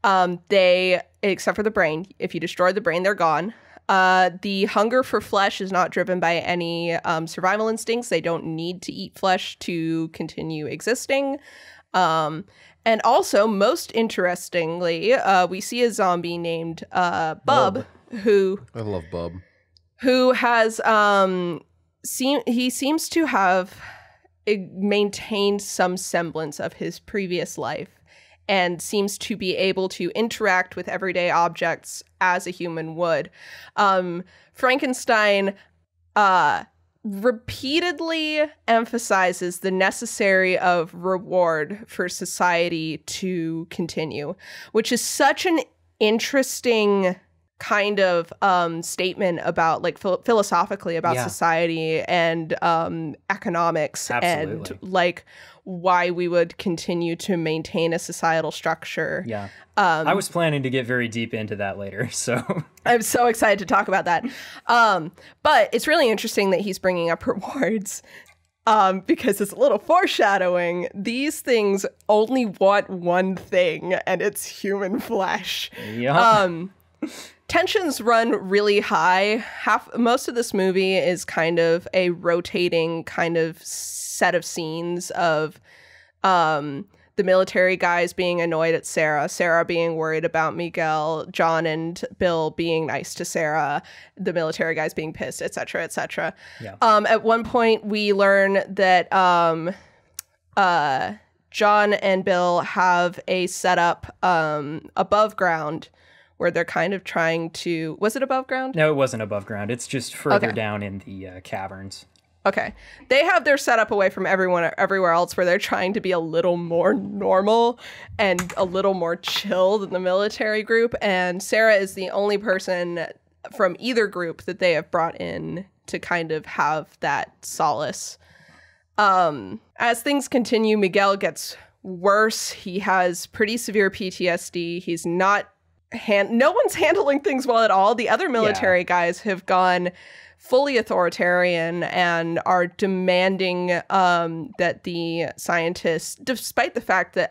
Except for the brain. If you destroy the brain, they're gone. The hunger for flesh is not driven by any survival instincts. They don't need to eat flesh to continue existing. And also, most interestingly, we see a zombie named Bub, who... I love Bub. Who has... he seems to have maintained some semblance of his previous life and seems to be able to interact with everyday objects as a human would. Frankenstein repeatedly emphasizes the necessary of reward for society to continue, which is such an interesting kind of absolutely philosophically about society and economics. Absolutely. And why we would continue to maintain a societal structure. Yeah. I was planning to get very deep into that later, so I'm so excited to talk about that. But it's really interesting that he's bringing up rewards. Because it's a little foreshadowing. These things only want one thing, and it's human flesh. Yeah. Tensions run really high. Most of this movie is kind of a rotating kind of set of scenes of the military guys being annoyed at Sarah being worried about Miguel, John and Bill being nice to Sarah, the military guys being pissed, etc., etc. Yeah. At one point, we learn that John and Bill have a setup above ground where they're kind of trying to... Was it above ground? No, it wasn't above ground. It's just further down in the caverns. Okay. They have their setup away from everywhere else where they're trying to be a little more normal and a little more chill than the military group. And Sarah is the only person from either group that they have brought in to kind of have that solace. As things continue, Miguel gets worse. He has pretty severe PTSD. He's not... no one's handling things well at all. The other military guys have gone fully authoritarian and are demanding that the scientists, despite the fact that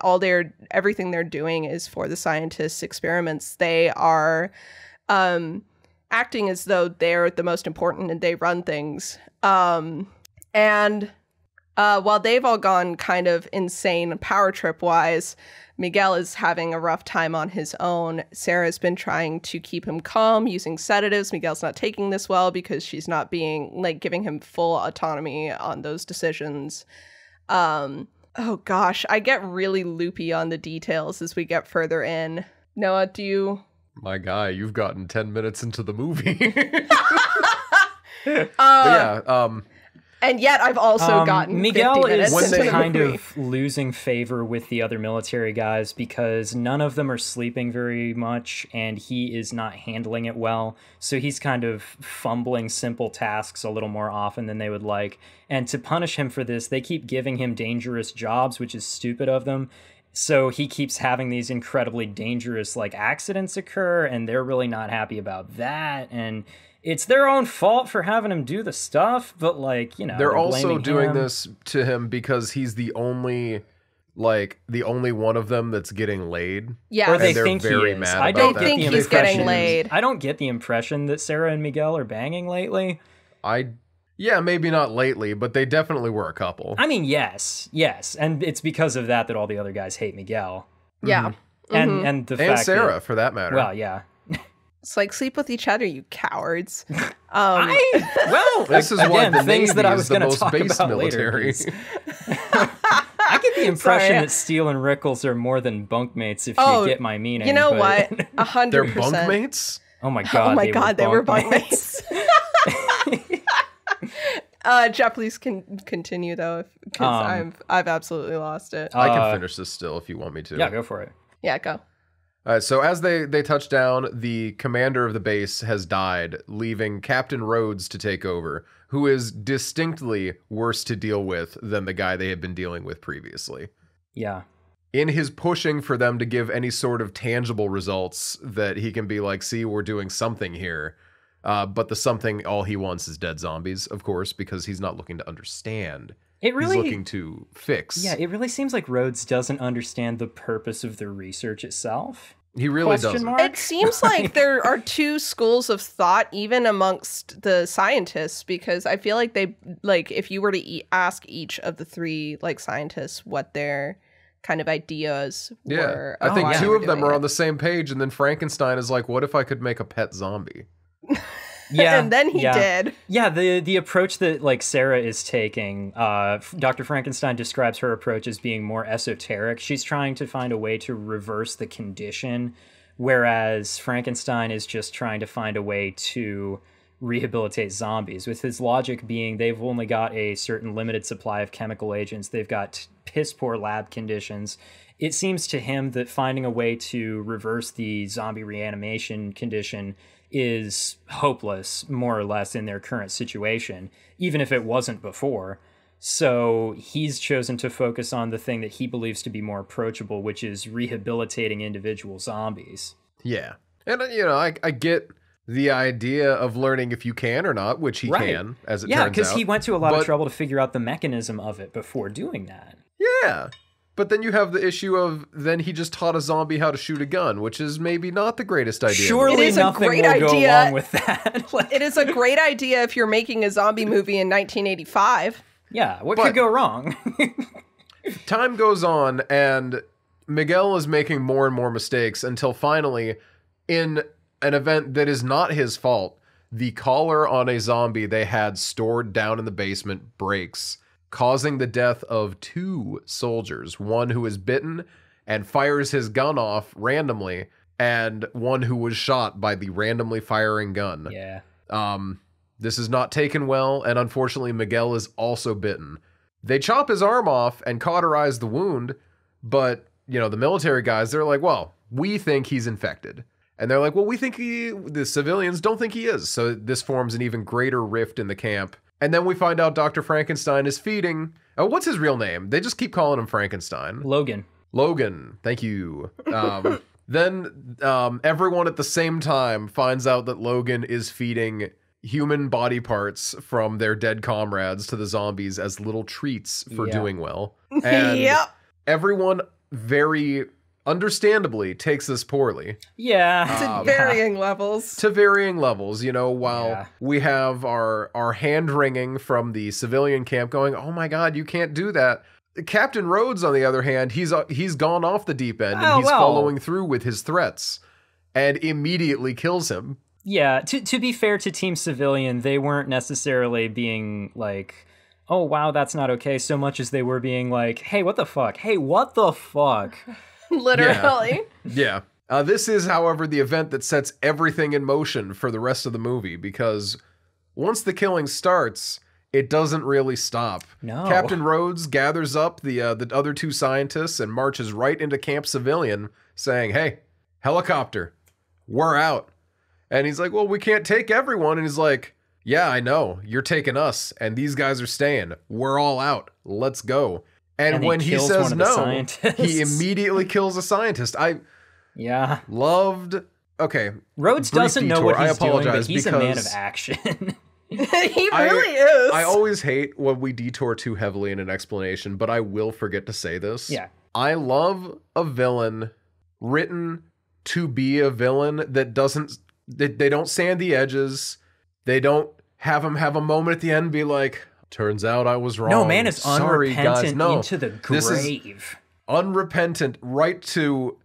everything they're doing is for the scientists' experiments, they are acting as though they're the most important and they run things. And while they've all gone kind of insane power trip wise, Miguel is having a rough time on his own. Sarah's been trying to keep him calm using sedatives. Miguel's not taking this well because she's not giving him full autonomy on those decisions. Oh gosh, I get really loopy on the details as we get further in. Noah, do you... My guy, you've gotten 10 minutes into the movie. Yeah, and yet I've also gotten Miguel 50 minutes is into the kind movie. of losing favor with the other military guys because none of them are sleeping very much and he is not handling it well. So he's kind of fumbling simple tasks a little more often than they would like. And to punish him for this, they keep giving him dangerous jobs, which is stupid of them. So he keeps having these incredibly dangerous like accidents occur, and they're really not happy about that. And it's their own fault for having him do the stuff, but like, you know, they're also doing him. this to him because he's the only one of them that's getting laid. Yeah, or they they're think very he is. mad I about don't that. get think the he's impression, getting laid. I don't get the impression that Sarah and Miguel are banging lately. Yeah, maybe not lately, but they definitely were a couple. I mean, yes, and it's because of that all the other guys hate Miguel. Yeah. And the And fact Sarah, that, for that matter. well, yeah. It's like, sleep with each other, you cowards. Well, This is why again, the things Navy that I is was the going to most talk base about military. later. I get the impression Sorry. that Steele and Rickles are more than bunkmates, if Oh, you get my meaning. You know but- what? 100%. They're bunkmates? Oh my god! Oh my god, they were bunkmates. Jeff, please continue though, because I've absolutely lost it. I can finish this still if you want me to. Yeah, go for it. Yeah, go. So as they touch down, the commander of the base has died, leaving Captain Rhodes to take over, who is distinctly worse to deal with than the guy they had been dealing with previously. Yeah. In his pushing for them to give any sort of tangible results that he can be like, see, we're doing something here. But the something, all he wants is dead zombies, of course, because he's not looking to understand. It really, he's looking to fix. Yeah, it really seems like Rhodes doesn't understand the purpose of the research itself. He really doesn't. It seems like there are two schools of thought even amongst the scientists, because I feel like they, like, if you were to ask each of the three like scientists what their kind of ideas were. I think why two they were of them doing are it. on the same page, and then Frankenstein is like, what if I could make a pet zombie? Yeah, and then he did. Yeah, the approach that like Sarah is taking, Dr. Frankenstein describes her approach as being more esoteric. She's trying to find a way to reverse the condition, whereas Frankenstein is just trying to find a way to rehabilitate zombies, with his logic being they've only got a certain limited supply of chemical agents, they've got piss poor lab conditions. It seems to him that finding a way to reverse the zombie reanimation condition is hopeless, more or less, in their current situation, even if it wasn't before. So he's chosen to focus on the thing that he believes to be more approachable, which is rehabilitating individual zombies. Yeah. And, you know, I get the idea of learning if you can or not, which he can, as it turns out. Yeah, because he went to a lot of trouble to figure out the mechanism of it before doing that. Yeah. But then you have the issue of then he just taught a zombie how to shoot a gun, which is maybe not the greatest idea. Surely nothing will go wrong with that. It is a great idea if you're making a zombie movie in 1985. Yeah, what could go wrong? Time goes on, and Miguel is making more and more mistakes until finally, in an event that is not his fault, the collar on a zombie they had stored down in the basement breaks, causing the death of 2 soldiers, one who is bitten and fires his gun off randomly, and one who was shot by the randomly firing gun. Yeah. This is not taken well, and unfortunately Miguel is also bitten. They chop his arm off and cauterize the wound, but, you know, the military guys, they're like, well, we think he's infected. And they're like, well, the civilians don't think he is. So this forms an even greater rift in the camp. And then we find out Dr. Frankenstein is feeding... Oh, what's his real name? They just keep calling him Frankenstein. Logan. Thank you. Then everyone at the same time finds out that Logan is feeding human body parts from their dead comrades to the zombies as little treats for doing well. And everyone very understandably takes this poorly. Yeah. To varying levels. To varying levels, you know, while we have our hand-wringing from the civilian camp going, oh my god, you can't do that. Captain Rhodes, on the other hand, he's gone off the deep end, and he's following through with his threats and immediately kills him. Yeah, to be fair to Team Civilian, they weren't necessarily being like, oh wow, that's not okay, so much as they were being like, hey, what the fuck? Hey, what the fuck? Literally. Yeah. This is, however, the event that sets everything in motion for the rest of the movie, because once the killing starts, it doesn't really stop. No. Captain Rhodes gathers up the other 2 scientists and marches right into Camp Civilian, saying, hey, helicopter, we're out. And he's like, well, we can't take everyone. And he's like, yeah, I know. You're taking us, and these guys are staying. We're all out. Let's go. And when he says one of the no, scientists. he immediately kills a scientist. I loved. Okay, Rhodes doesn't know what he's doing, but he's a man of because action. He really is. I always hate when we detour too heavily in an explanation, but I will forget to say this. Yeah. I love a villain written to be a villain that doesn't. They don't sand the edges. They don't have him have a moment at the end and be like, turns out I was wrong. No, man is Sorry, unrepentant guys. No, into the this is grave. unrepentant right to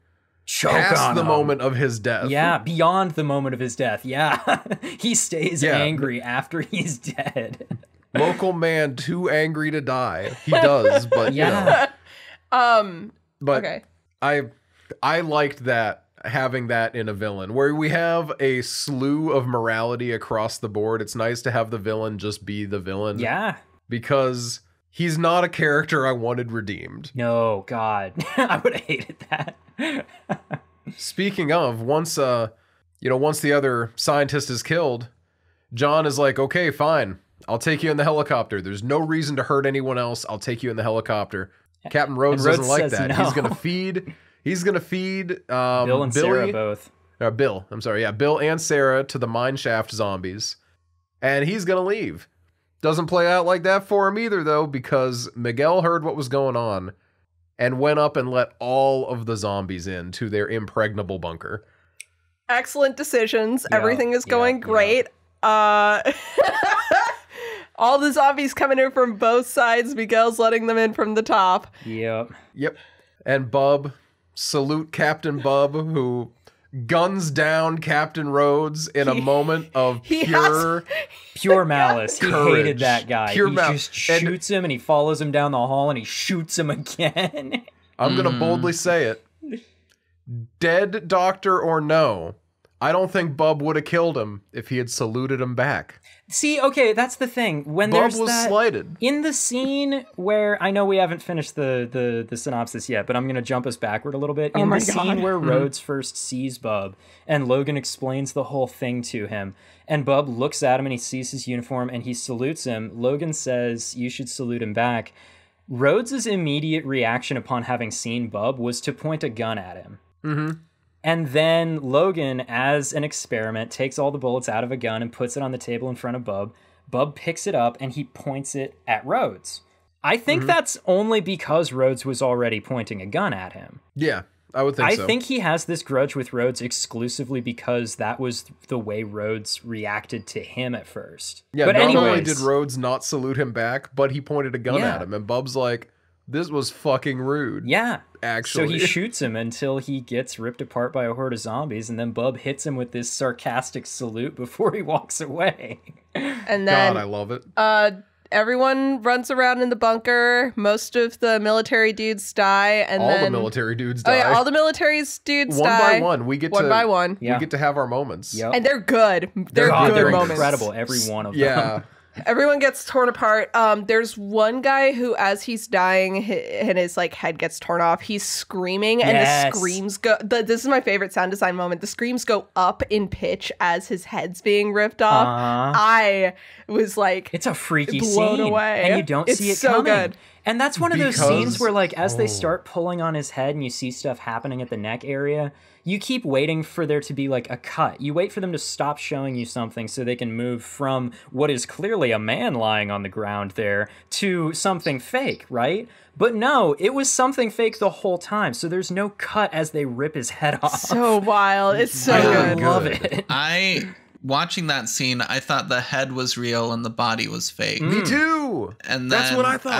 Choke past on the him. moment of his death. Yeah, beyond the moment of his death. Yeah. He stays angry after he's dead. Local man too angry to die. He does, but you know. But okay. I liked that, having that in a villain where we have a slew of morality across the board. It's nice to have the villain just be the villain. Yeah. Because he's not a character I wanted redeemed. No, God. I would have hated that. Speaking of, once the other scientist is killed, John is like, okay, fine. I'll take you in the helicopter. There's no reason to hurt anyone else. I'll take you in the helicopter. Captain Rhodes doesn't like that. No. He's gonna feed Bill and Sarah both. Bill and Sarah to the mine shaft zombies. And he's gonna leave. Doesn't play out like that for him either, though, because Miguel heard what was going on and went up and let all of the zombies in to their impregnable bunker. Excellent decisions. Everything is going great. All the zombies coming in from both sides. Miguel's letting them in from the top. Yep. And Bub, salute Captain Bub, who guns down Captain Rhodes in a moment of pure malice. He courage. hated that guy. He just shoots him and he follows him down the hall and he shoots him again. I'm going to boldly say it. Dead doctor or no, I don't think Bub would have killed him if he had saluted him back. See, okay, that's the thing. When Bub there's was that, slighted. in the scene where, I know we haven't finished the synopsis yet, but I'm going to jump us backward a little bit. In the scene where Rhodes first sees Bub and Logan explains the whole thing to him, and Bub looks at him and he sees his uniform and he salutes him, Logan says, you should salute him back. Rhodes' immediate reaction upon having seen Bub was to point a gun at him. Mm-hmm. And then Logan, as an experiment, takes all the bullets out of a gun and puts it on the table in front of Bub. Bub picks it up and he points it at Rhodes. I think that's only because Rhodes was already pointing a gun at him. Yeah, I would think so. I think he has this grudge with Rhodes exclusively because that was the way Rhodes reacted to him at first. Yeah, but not anyways, only did Rhodes not salute him back, but he pointed a gun at him. And Bub's like, this was fucking rude. Yeah. Actually. So he shoots him until he gets ripped apart by a horde of zombies, and then Bub hits him with this sarcastic salute before he walks away. And then God, I love it. Everyone runs around in the bunker. Most of the military dudes die, and all then the military dudes die. Oh yeah, all the military dudes one die. by one. We get one to by one. We get to have our moments. Yep. And they're good. They're good they're moments. incredible. Every one of them. Yeah. Everyone gets torn apart. There's one guy who, as he's dying and his like head gets torn off, he's screaming, and the screams go. This is my favorite sound design moment. The screams go up in pitch as his head's being ripped off. I was like, it's a freaky blown scene, away, and you don't see it so coming. good. And that's one of those scenes where, like, as they start pulling on his head and you see stuff happening at the neck area, you keep waiting for there to be, like, a cut. You wait for them to stop showing you something so they can move from what is clearly a man lying on the ground there to something fake, right? But no, it was something fake the whole time, so there's no cut as they rip his head off. So wild. It's so good. I love it. Watching that scene, I thought the head was real and the body was fake. Me too. And that's then what I thought.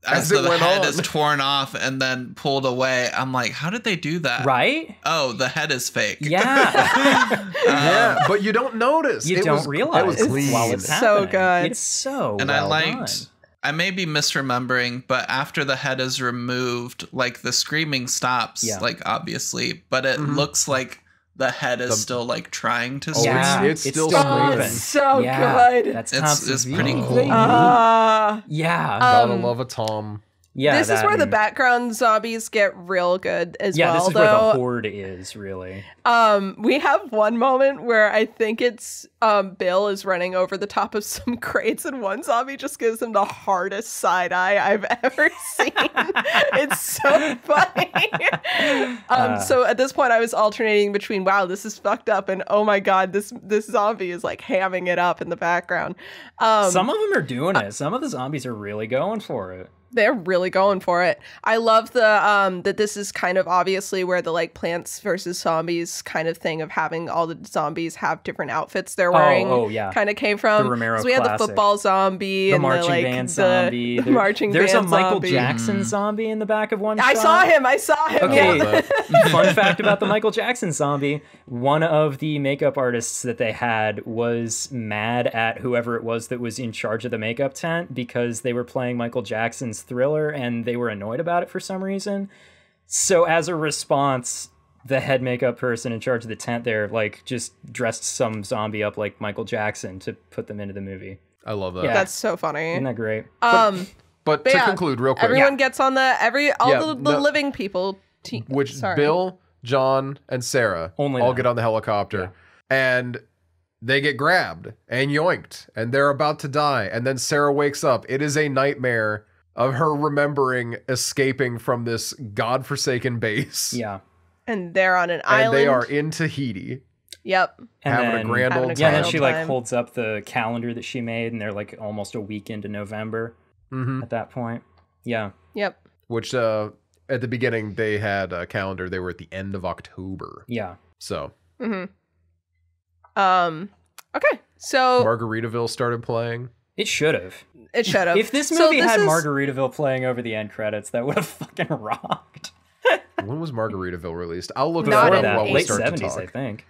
As the head is torn off and then pulled away, I'm like, how did they do that? Right? Oh, the head is fake. Yeah. Yeah, but you don't notice. You don't realize it was clean. While it's so happening. good. It's so And well I done. liked... I may be misremembering, but after the head is removed, like the screaming stops, like obviously, but it looks like the head is still like trying to scream. It's still screaming. It's so yeah, good. That's it's pretty cool. Yeah. Gotta love a Tom. Yeah, this is where the background zombies get real good as well. Yeah, this is where the horde is, really. We have one moment where I think it's Bill is running over the top of some crates, and one zombie just gives him the hardest side eye I've ever seen. It's so funny. So at this point, I was alternating between, wow, this is fucked up, and oh my god, this zombie is like hamming it up in the background. Some of them are doing it. Some of the zombies are really going for it. They're really going for it. I love the that this is kind of obviously where the like Plants versus Zombies kind of thing of having all the zombies have different outfits they're wearing. Oh yeah, kind of came from. The Romero so we had classic. The football zombie, the and marching the, like, band zombie. There's a Michael Jackson zombie in the back of one shot. I saw him. Okay, Yeah. Fun fact about the Michael Jackson zombie: one of the makeup artists that they had was mad at whoever it was that was in charge of the makeup tent because they were playing Michael Jackson's Thriller and they were annoyed about it for some reason. So as a response, the head makeup person in charge of the tent there like just dressed some zombie up like Michael Jackson to put them into the movie. I love that. Yeah. That's so funny. Isn't that great? But to conclude real quick. Everyone gets on the living people Bill, John, and Sarah all get on the helicopter and they get grabbed and yoinked and they're about to die. And then Sarah wakes up. It is a nightmare of her remembering escaping from this godforsaken base. Yeah. And they're on an island. And they are in Tahiti. Yep. Having a grand old time. Yeah, and then she like holds up the calendar that she made and they're like almost a week into November at that point. Yeah. Yep. Which at the beginning they had a calendar. They were at the end of October. Yeah. So. Okay. So Margaritaville started playing. It should have. If this movie had Margaritaville playing over the end credits, that would have fucking rocked. When was Margaritaville released? I'll look Not it in up while we late start 70s, to talk. I think.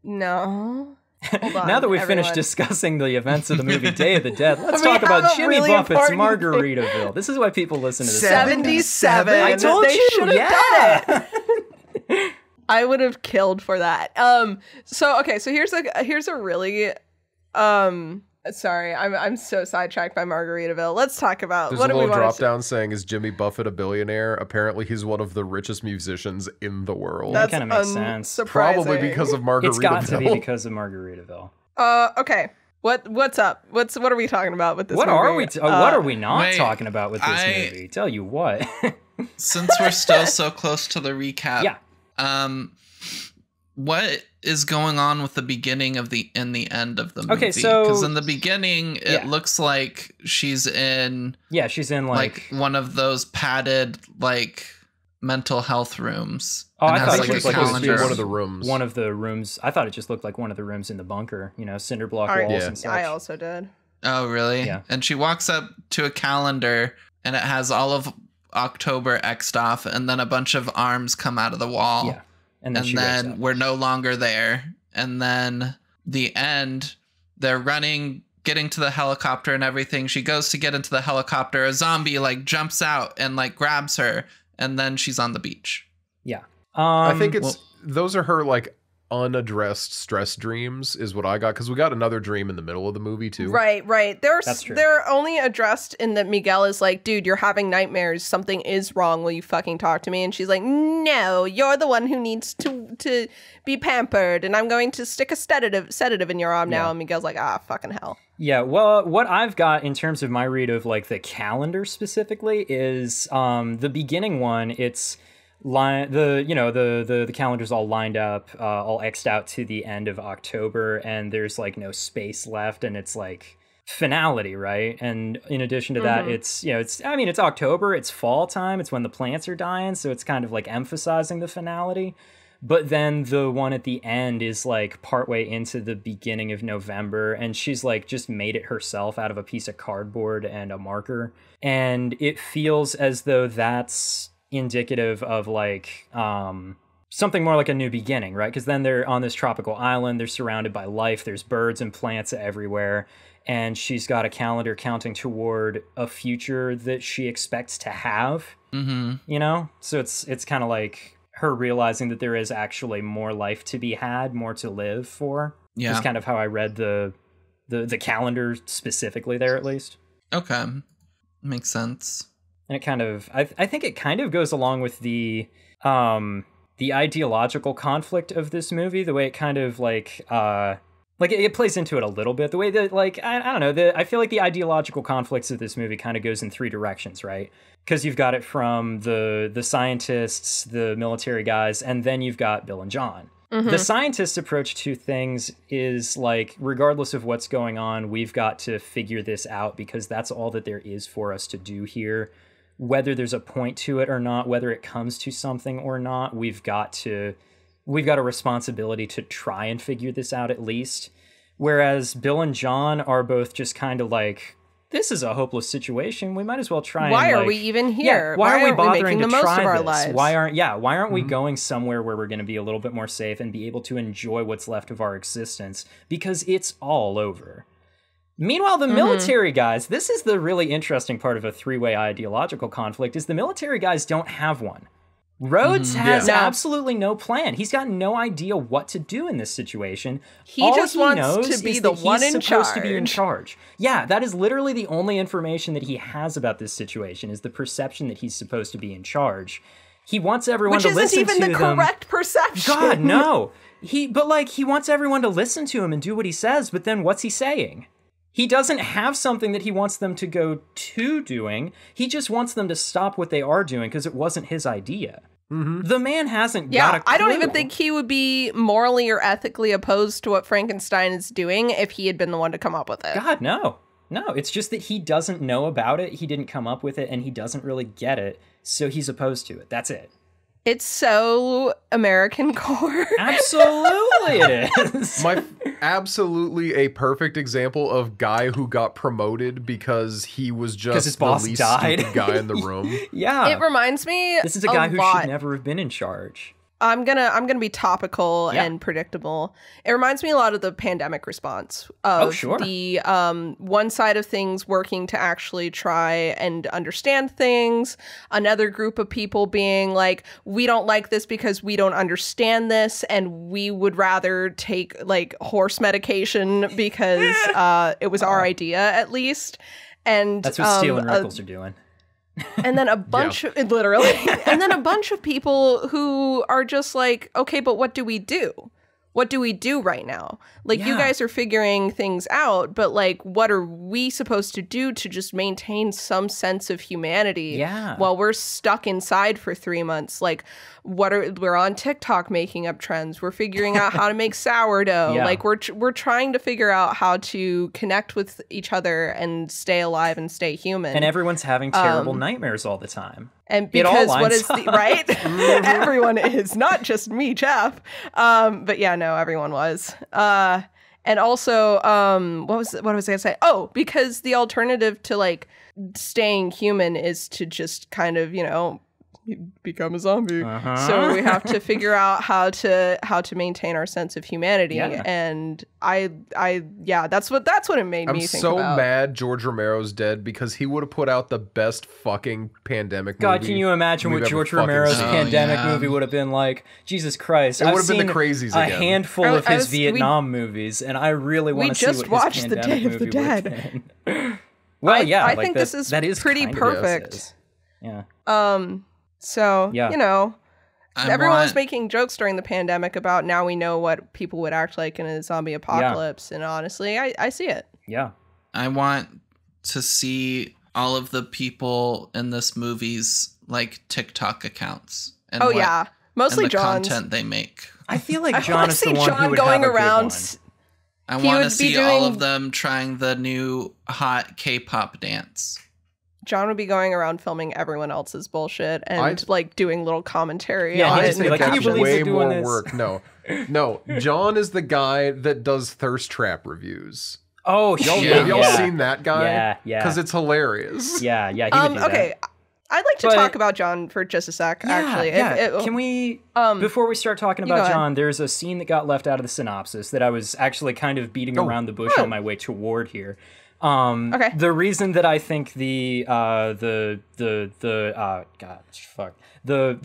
No. Hold on, now that we've finished discussing the events of the movie Day of the Dead, let's talk about Jimmy Buffett's Margaritaville. This is why people listen to this. 77. I told they you. Should have done it. I would have killed for that. So here's a really sorry, I'm so sidetracked by Margaritaville. Let's talk about There's what a do we little want drop down saying, is Jimmy Buffett a billionaire? Apparently he's one of the richest musicians in the world. That kind of makes sense. Probably because of Margaritaville. It's got to be because of Margaritaville. Okay. What's up? What are we talking about with this movie? What are we not talking about with this movie? Tell you what. Since we're still so close to the recap. Yeah. What is going on with the beginning of the end of the movie? Okay, so because in the beginning it looks like she's in like one of those padded like mental health rooms. Oh, I thought it was like one of the rooms. One of the rooms. I thought it just looked like one of the rooms in the bunker. You know, cinder block walls and such. I also did. Oh, really? Yeah. And she walks up to a calendar and it has all of October X'd off, and then a bunch of arms come out of the wall. Yeah. And then we're no longer there. And then the end, they're running, getting to the helicopter and everything. She goes to get into the helicopter. A zombie like jumps out and like grabs her. And then she's on the beach. Yeah. I think those are her like unaddressed stress dreams is what I got, because we got another dream in the middle of the movie too. Right. They're only addressed in that Miguel is like, dude, you're having nightmares. Something is wrong. Will you fucking talk to me? And she's like, no, you're the one who needs to be pampered, and I'm going to stick a sedative in your arm now. And Miguel's like, fucking hell. Yeah, well, what I've got in terms of my read of like the calendar specifically is the beginning one. It's the calendar's all lined up, all X'd out to the end of October, and there's like no space left, and it's like finality, right? And in addition to that, it's October, it's fall time, it's when the plants are dying, so it's kind of like emphasizing the finality. But then the one at the end is like partway into the beginning of November, and she's like just made it herself out of a piece of cardboard and a marker, and it feels as though that's indicative of like something more like a new beginning, right? Because then they're on this tropical island, they're surrounded by life, there's birds and plants everywhere, and she's got a calendar counting toward a future that she expects to have. You know, so it's kind of like her realizing that there is actually more life to be had, more to live for. Is kind of how I read the calendar specifically there, at least. Okay. Makes sense. And it kind of, I think it kind of goes along with the ideological conflict of this movie, the way it kind of it plays into it a little bit. The way that, I don't know, I feel like the ideological conflicts of this movie kind of goes in three directions, right? Because you've got it from the scientists, the military guys, and then you've got Bill and John. Mm-hmm. The scientists' approach to things is like, regardless of what's going on, we've got to figure this out because that's all that there is for us to do here. Whether there's a point to it or not, whether it comes to something or not, we've got a responsibility to try and figure this out at least. Whereas Bill and John are both just kind of like, this is a hopeless situation. We might as well try. Why are we even here? Yeah, why are we bothering to most try of our this? lives? Why aren't we going somewhere where we're going to be a little bit more safe and be able to enjoy what's left of our existence? Because it's all over. Meanwhile, the military guys, this is the really interesting part of a three-way ideological conflict, is the military guys don't have one. Rhodes has absolutely no plan. He's got no idea what to do in this situation. All just wants to be the one in charge. He's supposed to be in charge. Yeah, that is literally the only information that he has about this situation, is the perception that he's supposed to be in charge. He wants everyone to listen to him. Which isn't even the correct perception. God, no. He wants everyone to listen to him and do what he says, but then what's he saying? He doesn't have something that he wants them to go to doing. He just wants them to stop what they are doing because it wasn't his idea. Mm-hmm. The man hasn't got a clue. I don't even think he would be morally or ethically opposed to what Frankenstein is doing if he had been the one to come up with it. God, no. No, it's just that he doesn't know about it, he didn't come up with it, and he doesn't really get it, so he's opposed to it. That's it. It's so American core. Absolutely it is. Absolutely a perfect example of guy who got promoted because he was just his boss the least died. stupid guy in the room. Yeah. It reminds me This is a guy who should never have been in charge. I'm gonna be topical and predictable. It reminds me a lot of the pandemic response of the one side of things working to actually try and understand things, another group of people being like, we don't like this because we don't understand this, and we would rather take like horse medication because it was our idea at least. And that's what Steele and Rickles are doing. And then a bunch of, literally, and then a bunch of people who are just like, okay, but what do we do? What do we do right now? Like, you guys are figuring things out, but like, what are we supposed to do to just maintain some sense of humanity while we're stuck inside for 3 months? Like, we're on TikTok making up trends. We're figuring out how to make sourdough. Like, we're trying to figure out how to connect with each other and stay alive and stay human. And everyone's having terrible nightmares all the time. And because what is the right? Everyone is, not just me, Jeff. But yeah, no, everyone was. And also, what was I gonna say? Oh, because the alternative to like staying human is to just kind of, become a zombie. So we have to figure out how to maintain our sense of humanity. And that's what it made me think about. I'm so mad George Romero's dead because he would have put out the best fucking pandemic movie. God, can you imagine what George Romero's pandemic movie would have been like? Jesus Christ. It would have been the Crazies again. A handful of his Vietnam movies, and I really want to see what his pandemic movie would have been. We just watched The Day of the Dead. Well, I think this is pretty perfect. Yeah. So, everyone was making jokes during the pandemic about now we know what people would act like in a zombie apocalypse. And honestly, I see it. Yeah. I want to see all of the people in this movie's like TikTok accounts. And mostly and the John's content they make. I feel like John is the one who would going have a around. Good one. I want to see all of them trying the new hot K-pop dance. John would be going around filming everyone else's bullshit and like doing little commentary. Yeah, on just it. Like, can you believe way they're doing more this? work. No. John is the guy that does thirst trap reviews. Oh, have y'all seen that guy? Yeah. Because it's hilarious. Yeah. He would do okay. That. I'd like to talk about John for just a sec, actually. Can we, before we start talking about John, there's a scene that got left out of the synopsis that I was actually kind of beating around the bush on my way toward here. The reason that I think the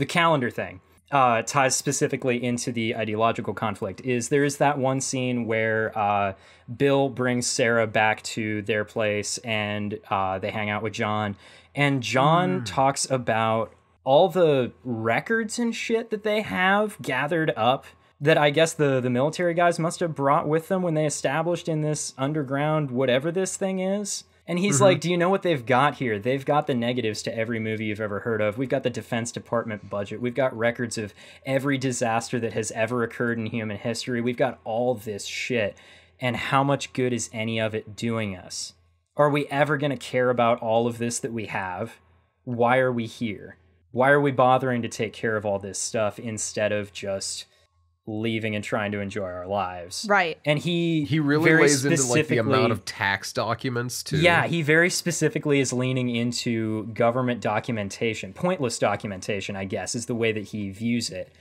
calendar thing ties specifically into the ideological conflict is there is that one scene where Bill brings Sarah back to their place and they hang out with John. And John talks about all the records and shit that they have gathered up that I guess the military guys must have brought with them when they established in this underground whatever this thing is. And he's like, do you know what they've got here? They've got the negatives to every movie you've ever heard of. We've got the Defense Department budget. We've got records of every disaster that has ever occurred in human history. We've got all this shit. And how much good is any of it doing us? Are we ever going to care about all of this that we have? Why are we here? Why are we bothering to take care of all this stuff instead of just leaving and trying to enjoy our lives? Right. And he really lays into like the amount of tax documents too. Yeah, he very specifically is leaning into government documentation. Pointless documentation, I guess, is the way that he views it.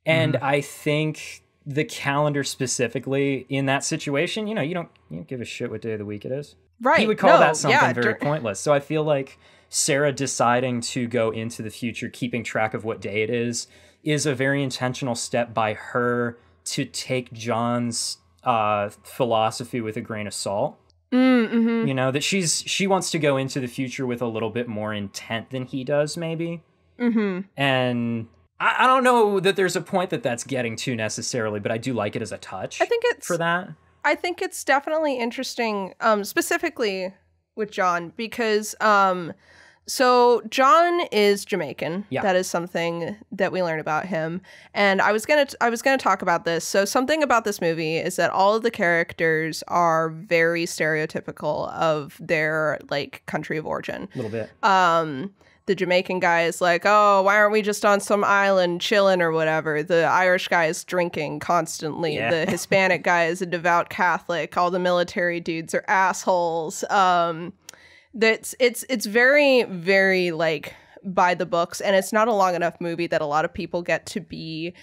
And I think the calendar specifically in that situation, you don't give a shit what day of the week it is. Right. He would call that something very pointless. So I feel like Sarah deciding to go into the future, keeping track of what day it is a very intentional step by her to take John's philosophy with a grain of salt. You know, that she wants to go into the future with a little bit more intent than he does, maybe. And I don't know that there's a point that's getting to necessarily, but I do like it as a touch. I think it's for that. I think it's definitely interesting, specifically with John, because so John is Jamaican. Yeah. That is something that we learn about him. And I was gonna talk about this. So something about this movie is that all of the characters are very stereotypical of their like country of origin. A little bit. The Jamaican guy is like, oh, why aren't we just on some island chilling or whatever? The Irish guy is drinking constantly. Yeah. The Hispanic guy is a devout Catholic. All the military dudes are assholes. It's very, very like by the books, and it's not a long enough movie that a lot of people get to be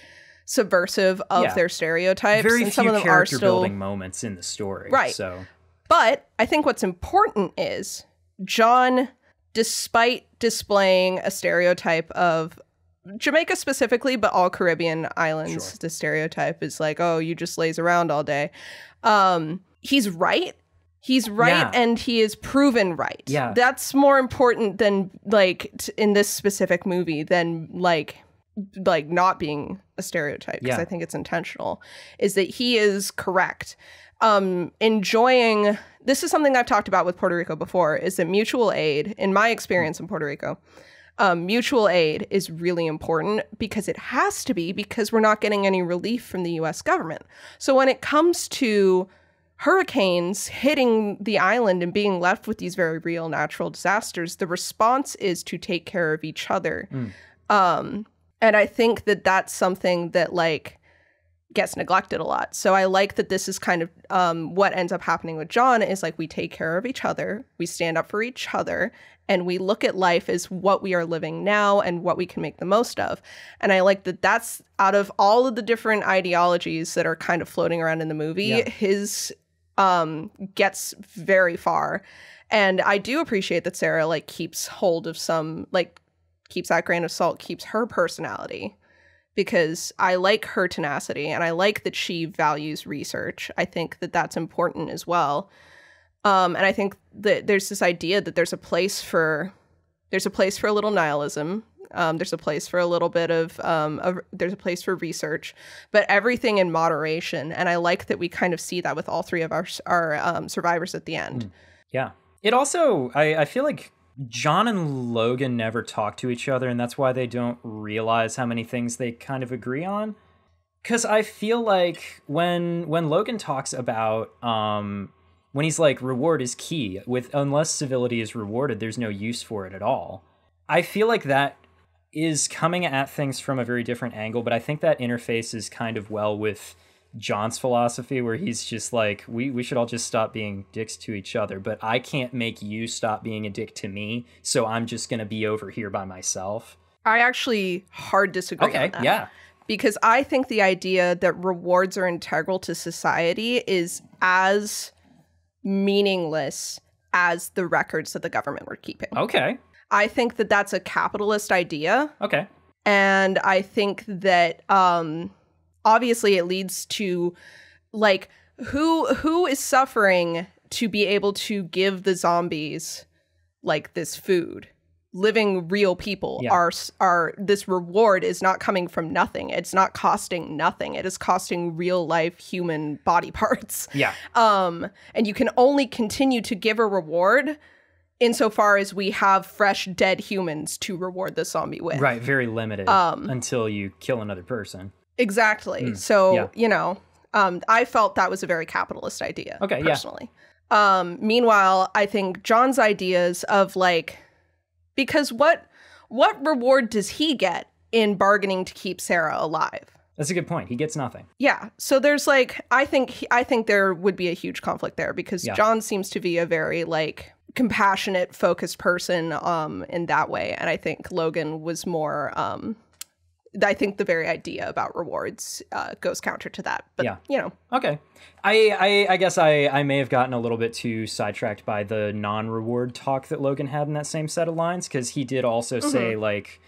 subversive of their stereotypes. Very and few some of them character are still building moments in the story. Right. So, but I think what's important is John, despite displaying a stereotype of Jamaica specifically, but all Caribbean islands, the stereotype is like, oh, you just laze around all day. He's right. He's right, and he is proven right. Yeah. That's more important than, like, in this specific movie, than, like not being a stereotype, because I think it's intentional, is that he is correct. Enjoying... This is something I've talked about with Puerto Rico before, is that mutual aid, in my experience in Puerto Rico, mutual aid is really important because it has to be, because we're not getting any relief from the U.S. government. So when it comes to hurricanes hitting the island and being left with these very real natural disasters, the response is to take care of each other. And I think that that's something that like gets neglected a lot. So I like that this is kind of what ends up happening with John is like we take care of each other, we stand up for each other, and we look at life as what we are living now and what we can make the most of. And I like that that's out of all of the different ideologies that are kind of floating around in the movie, his gets very far. And I do appreciate that Sarah like keeps hold of some, like keeps that grain of salt, keeps her personality, because I like her tenacity and I like that she values research. I think that that's important as well. And I think that there's this idea that there's a place for a little nihilism. There's a place for a little bit of there's a place for research, but everything in moderation. And I like that we kind of see that with all three of our survivors at the end. Yeah. It also, I feel like John and Logan never talk to each other, and that's why they don't realize how many things they kind of agree on. Because I feel like when Logan talks about when he's like, reward is key, unless civility is rewarded, there's no use for it at all. I feel like that is coming at things from a very different angle, but I think that interfaces kind of well with John's philosophy, where he's just like, we should all just stop being dicks to each other, but I can't make you stop being a dick to me, so I'm just going to be over here by myself. I actually hard disagree on that. Yeah. Because I think the idea that rewards are integral to society is as meaningless as the records that the government were keeping. Okay. I think that that's a capitalist idea. Okay. And I think that obviously it leads to like who is suffering to be able to give the zombies like this food. Living real people are this reward is not coming from nothing. It's not costing nothing. It is costing real life human body parts. Yeah. And you can only continue to give a reward insofar as we have fresh dead humans to reward the zombie with. Right, very limited until you kill another person. Exactly. So, you know, I felt that was a very capitalist idea, personally. Meanwhile, I think John's ideas of like, because what reward does he get in bargaining to keep Sarah alive? That's a good point. He gets nothing. Yeah. So there's like, I think there would be a huge conflict there because John seems to be a very like compassionate, focused person in that way. And I think Logan was more, I think the very idea about rewards goes counter to that. But, you know. Okay. I guess I may have gotten a little bit too sidetracked by the non-reward talk that Logan had in that same set of lines, because he did also say, like,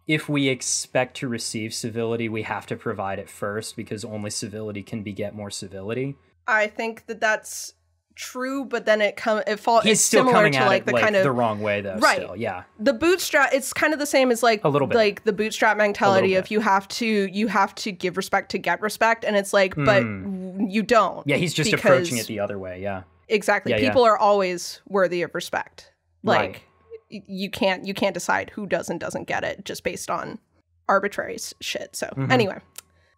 if we expect to receive civility, we have to provide it first, because only civility can beget more civility. I think that's true, but then it's still similar coming to at like it, the like, kind of the wrong way though. Right. Still, yeah. The bootstrap, it's kind of the same as like a little bit. Like the bootstrap mentality of you have to give respect to get respect, and it's like, but you don't. Yeah, he's just approaching it the other way. Yeah. Exactly. People are always worthy of respect. Like you can't decide who does and doesn't get it just based on arbitrary shit. So anyway,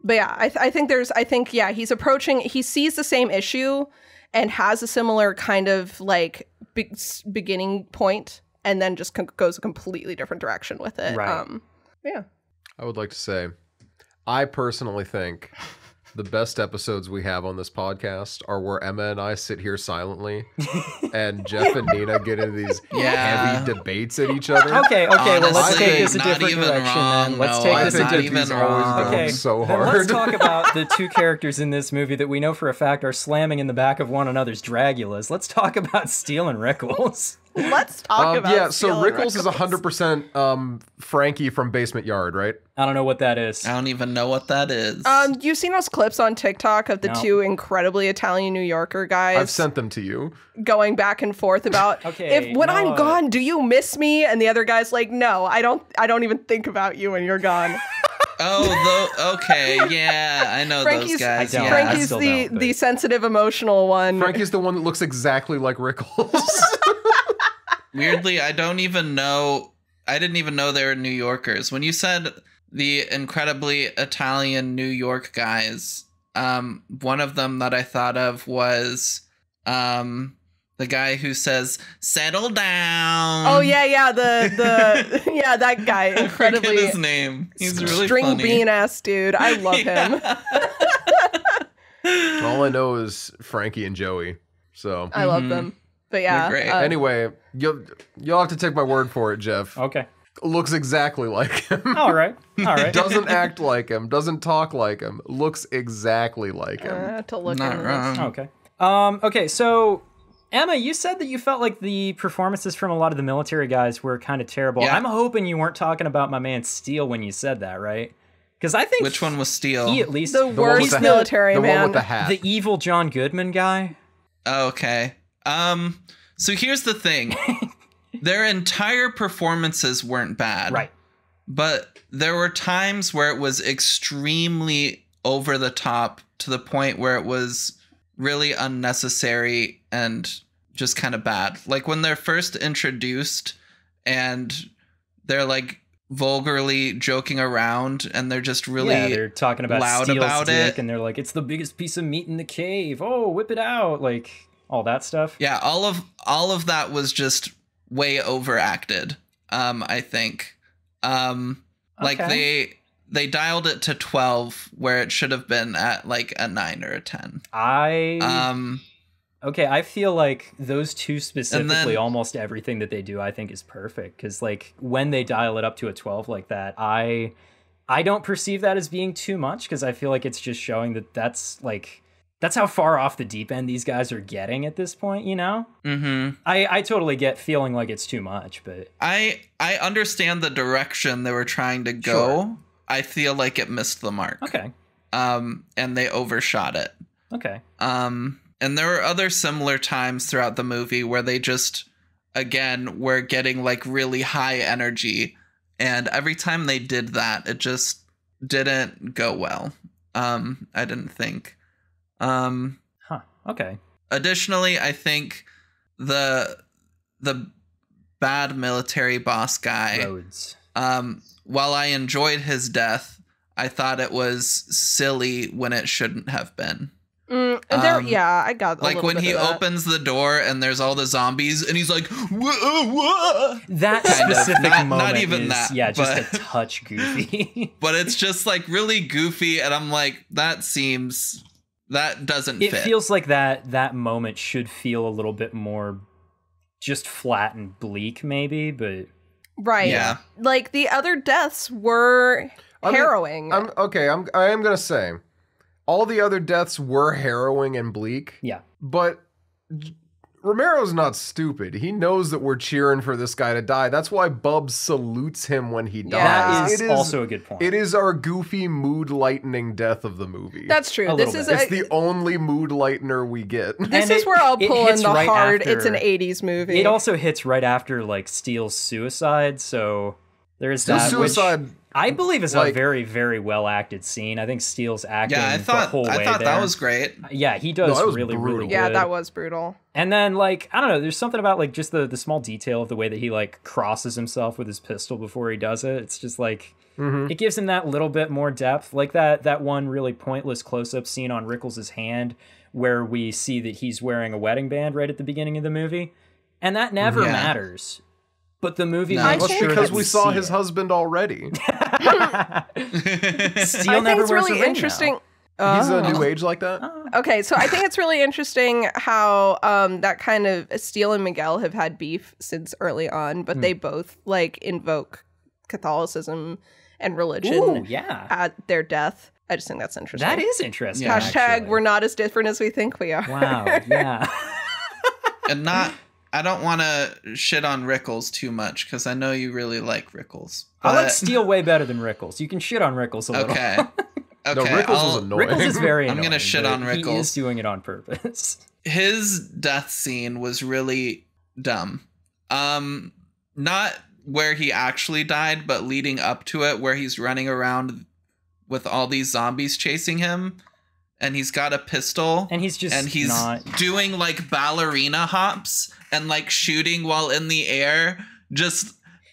but yeah, I think he sees the same issue and has a similar kind of like beginning point, and then just goes a completely different direction with it. Right. I would like to say, I personally think the best episodes we have on this podcast are where Emma and I sit here silently and Jeff and Nina get into these heavy debates at each other. Okay, honestly, well, let's take this a not different even direction wrong, then. Let's no, take I this a think different even These always wrong. go Okay, so then hard. let's talk about the two characters in this movie that we know for a fact are slamming in the back of one another's Dragulas. Let's talk about Steele and Rickles. Let's talk about so Rickles is 100% Frankie from Basement Yard, right? I don't know what that is. I don't even know what that is. You've seen those clips on TikTok of the two incredibly Italian New Yorker guys. I've sent them to you. Going back and forth about when I'm gone, do you miss me? And the other guy's like, no, I don't even think about you when you're gone. Okay, yeah, I know those guys. Frankie's the sensitive, emotional one. Frankie's the one that looks exactly like Rickles. Weirdly, I didn't even know they were New Yorkers. When you said the incredibly Italian New York guys, one of them that I thought of was the guy who says "settle down." Oh yeah, the that guy, incredibly. I forget his name. He's really string funny. bean ass dude. I love him. All I know is Frankie and Joey. So I love them. But yeah. They're great. Anyway, you'll have to take my word for it, Jeff. Okay. Looks exactly like him. All right. Doesn't act like him. Doesn't talk like him. Looks exactly like him. To look Not into wrong. this. Okay. Okay, so Emma, you said that you felt like the performances from a lot of the military guys were kind of terrible. Yeah. I'm hoping you weren't talking about my man Steele when you said that, right? Because I think Which one was Steele? he at least The worst military the man. one with the hat. the evil John Goodman guy. Okay. So here's the thing. Their entire performances weren't bad. Right. But there were times where it was extremely over the top to the point where it was really unnecessary and just kind of bad. Like when they're first introduced and they're like vulgarly joking around and they're just really they're talking about loud Steele's about dick, it. and they're like, it's the biggest piece of meat in the cave. Oh, whip it out. Like all that stuff. Yeah, all of that was just way overacted. I think. Like they dialed it to 12 where it should have been at like a 9 or a 10. Okay, I feel like those two specifically, And then- almost everything that they do, I think is perfect. Because like when they dial it up to a 12 like that, I don't perceive that as being too much, because I feel like it's just showing that that's that's how far off the deep end these guys are getting at this point, you know? Mm-hmm. I totally get feeling like it's too much, but I understand the direction they were trying to go. Sure. I feel like it missed the mark. Okay. And they overshot it. Okay. And there were other similar times throughout the movie where they just, again, were getting like really high energy. And every time they did that, it just didn't go well. I didn't think. Okay. Additionally, I think the bad military boss guy, Rhodes. While I enjoyed his death, I thought it was silly when it shouldn't have been. I got like when he opens the door and there's all the zombies and he's like, whoa, whoa. That specific moment not even is, that, just a touch goofy. But it's just like really goofy, and I'm like, that doesn't fit. It feels like that moment should feel a little bit more just flat and bleak, maybe, but right. Yeah. Like the other deaths were harrowing. I am gonna say all the other deaths were harrowing and bleak. Yeah. But Romero's not stupid. He knows that we're cheering for this guy to die. That's why Bubs salutes him when he dies. That is also a good point. It is our goofy mood lightening death of the movie. That's true. It's the only mood lightener we get. This is where I'll pull in the right hard. It's an 80s movie. It also hits right after like Steele's suicide, so there's that. Suicide, I believe is a very, very well acted scene. I think Steele's acting the whole way there. I thought that was great. Yeah, he does really, really good. Yeah, that was brutal. And then, like, I don't know, there's something about, like, just the small detail of the way that he, like, crosses himself with his pistol before he does it. It's just, like, it gives him that little bit more depth. Like that one really pointless close-up scene on Rickles' hand where we see that he's wearing a wedding band right at the beginning of the movie. And that never matters. But the movie makes sure because we saw his husband already. Steele never wears a ring interesting. He's a new age like that. Okay, so I think it's really interesting how that kind of Steele and Miguel have had beef since early on, but they both like invoke Catholicism and religion at their death. I just think that's interesting. That is interesting. Yeah. Hashtag we're not as different as we think we are. Wow. Yeah. And I don't want to shit on Rickles too much because I know you really like Rickles. I like Steele way better than Rickles. You can shit on Rickles a little. Okay. No, Rickles is annoying. Rickles is very annoying. I'm going to shit on Rickles. He is doing it on purpose. His death scene was really dumb. Not where he actually died, but leading up to it where he's running around with all these zombies chasing him. And he's got a pistol. And he's doing like ballerina hops and like shooting while in the air.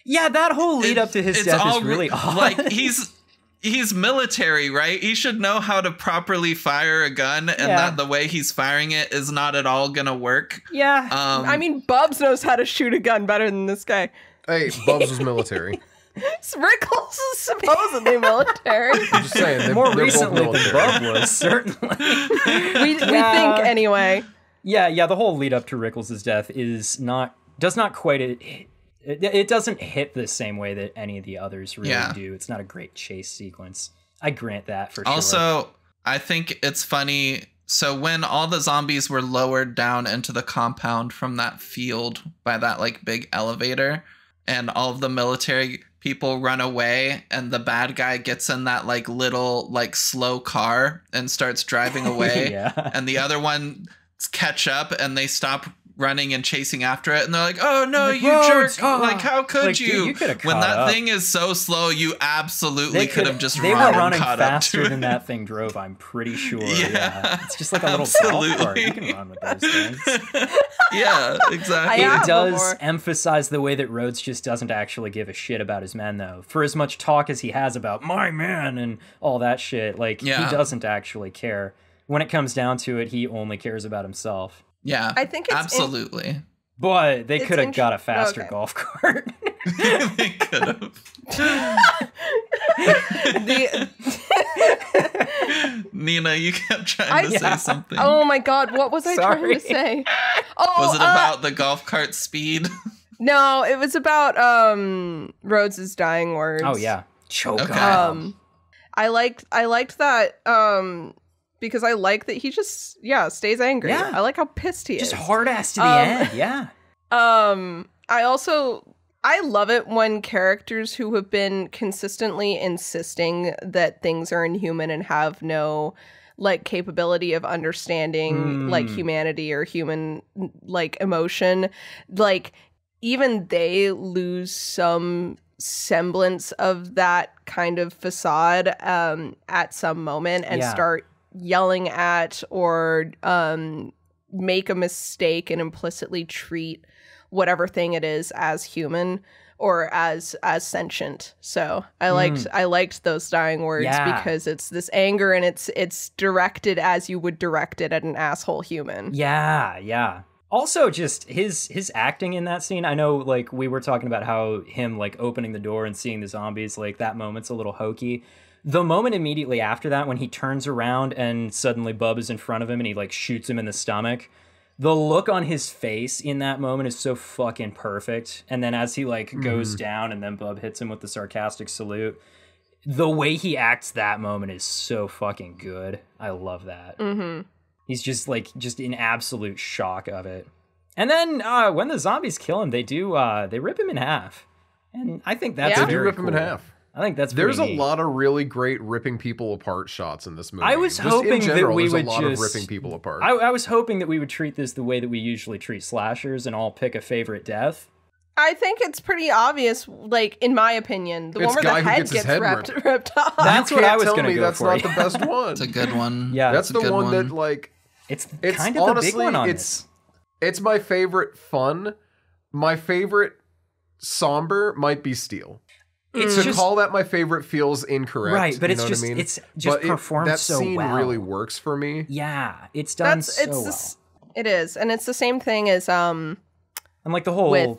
Yeah, that whole lead up to his death is really odd. Like he's military, right? He should know how to properly fire a gun, and that the way he's firing it is not at all gonna work. Yeah. I mean, Bubs knows how to shoot a gun better than this guy. Hey, Bubs was military. Rickles is supposedly military. I'm just saying. More recently than Bub was, certainly. we think anyway. Yeah, the whole lead up to Rickles' death does not quite it doesn't hit the same way that any of the others really do. It's not a great chase sequence. I grant that for sure. Also, I think it's funny. So when all the zombies were lowered down into the compound from that field by that like big elevator, and all of the military people run away, and the bad guy gets in that like little like slow car and starts driving away, and the other ones catch up and they stop running and chasing after it, and they're like, "Oh no, you jerk! Like, how could you?" You when that thing is so slow, you absolutely could have just they run were running and caught faster up to than it. that thing drove. I'm pretty sure. Yeah. It's just like a little golf cart. You can run with those things. Yeah, exactly. It does emphasize the way that Rhodes just doesn't actually give a shit about his men, though. For as much talk as he has about my man and all that shit, like he doesn't actually care. When it comes down to it, he only cares about himself. Yeah, I think it's absolutely. But they could have got a faster golf cart. They could have. Nina, you kept trying to say something. Oh my god, what was I trying to say? Was it about the golf cart speed? No, it was about Rhodes' dying words. Oh yeah, choke. Okay. I liked that because I like that he just stays angry. Yeah. I like how pissed he is. Just hard ass to the end. Yeah. I love it when characters who have been consistently insisting that things are inhuman and have no like capability of understanding like humanity or human like emotion, like even they lose some semblance of that kind of facade at some moment and start yelling at or make a mistake and implicitly treat whatever thing it is as human or as sentient. So I liked those dying words because it's this anger and it's directed as you would direct it at an asshole human. Yeah. Also, just his acting in that scene. I know, like, we were talking about how him, like, opening the door and seeing the zombies, like, that moment's a little hokey. The moment immediately after that, when he turns around and suddenly Bub is in front of him and he, like, shoots him in the stomach, the look on his face in that moment is so fucking perfect. And then as he, like, goes down and then Bub hits him with the sarcastic salute, the way he acts that moment is so fucking good. I love that. He's just in absolute shock of it. And then when the zombies kill him, they rip him in half. And I think that's They very do rip him in cool. half. I think that's There's a neat. lot of really great ripping people apart shots in this movie. I was Just hoping in general, that we there's would a lot just of ripping people apart. I was hoping that we would treat this the way that we usually treat slashers and all pick a favorite death. I think it's pretty obvious, like, in my opinion, the one where the head gets ripped off. That's you what can't I was tell going to me go that's for. not the best one. It's a good one. Yeah, That's it's a the good one that, like... It's It's kind of honestly, the big one on this. It's my favorite fun. My favorite somber might be Steel. It's To just, call that my favorite feels incorrect. right, but you it's know just what I mean? it's just But performed that so scene well. really works for me. Yeah, it's done so well. It is, and it's the same thing as And like the whole with.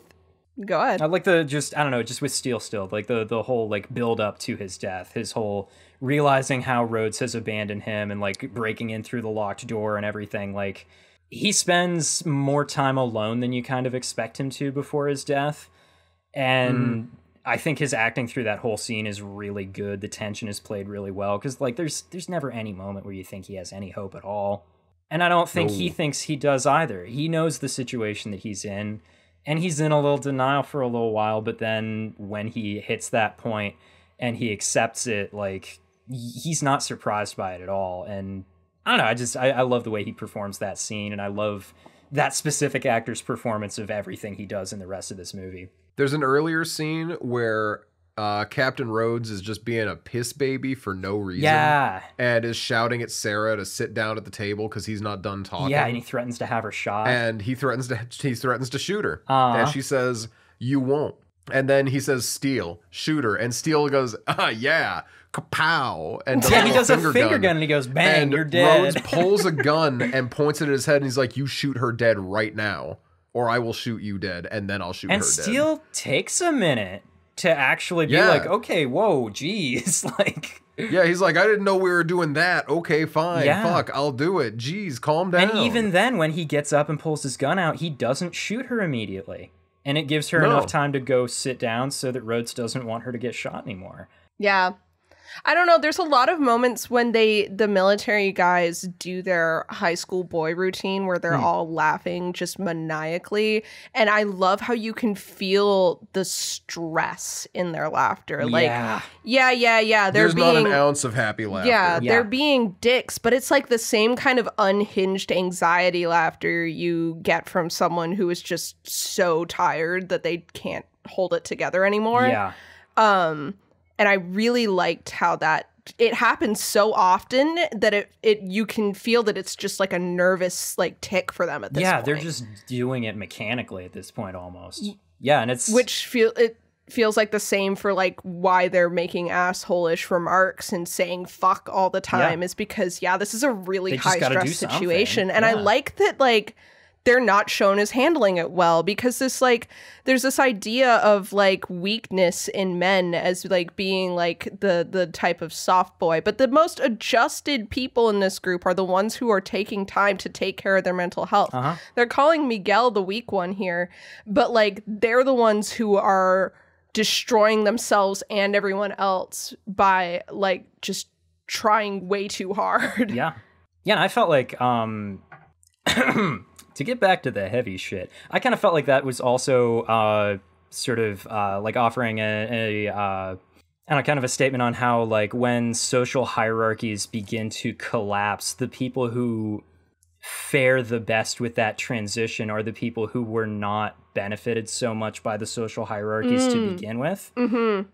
Go ahead. I like the just with Steel still, like the whole like build up to his death, his whole realizing how Rhodes has abandoned him and like breaking in through the locked door and everything. Like he spends more time alone than you kind of expect him to before his death. And I think his acting through that whole scene is really good. The tension is played really well because like there's never any moment where you think he has any hope at all. And I don't think he thinks he does either. He knows the situation that he's in. And he's in a little denial for a little while, but then when he hits that point and he accepts it, like, he's not surprised by it at all. And I don't know, I love the way he performs that scene, and I love that specific actor's performance of everything he does in the rest of this movie. There's an earlier scene where Captain Rhodes is just being a piss baby for no reason. Yeah. And is shouting at Sarah to sit down at the table because he's not done talking. Yeah, and he threatens to have her shot. And he threatens to shoot her. And she says, "You won't." And then he says, "Steel, shoot her." And Steel goes, "Yeah, kapow." And does he does a finger gun and he goes, "Bang, and you're dead." Rhodes pulls a gun and points it at his head and he's like, "You shoot her dead right now, or I will shoot you dead, and then I'll shoot her and dead." Steel takes a minute to actually be like, okay, whoa, geez, like... Yeah, he's like, "I didn't know we were doing that. Okay, fine, Yeah. fuck, I'll do it. Jeez, calm down." And even then, when he gets up and pulls his gun out, he doesn't shoot her immediately. And it gives her enough time to go sit down so that Rhodes doesn't want her to get shot anymore. Yeah. I don't know. There's a lot of moments when the military guys do their high school boy routine where they're all laughing just maniacally. And I love how you can feel the stress in their laughter. Like, yeah. There's not an ounce of happy laughter. Yeah, they're being dicks, but it's like the same kind of unhinged anxiety laughter you get from someone who is just so tired that they can't hold it together anymore. Yeah. And I really liked how that it happens so often that it you can feel that it's just like a nervous like tick for them at this point. Yeah, they're just doing it mechanically at this point almost. Yeah, and it's it feels like the same for like why they're making asshole-ish remarks and saying fuck all the time is because this is a really high stress situation. And I like that like they're not shown as handling it well because there's this idea of like weakness in men as like being like the type of soft boy, but the most adjusted people in this group are the ones who are taking time to take care of their mental health. They're calling Miguel the weak one here, but like they're the ones who are destroying themselves and everyone else by like just trying way too hard. Yeah. Yeah, and I felt like to get back to the heavy shit, I kind of felt like that was also sort of like offering a I don't know, kind of a statement on how, like, when social hierarchies begin to collapse, the people who fare the best with that transition are the people who were not benefited so much by the social hierarchies to begin with. Mm-hmm.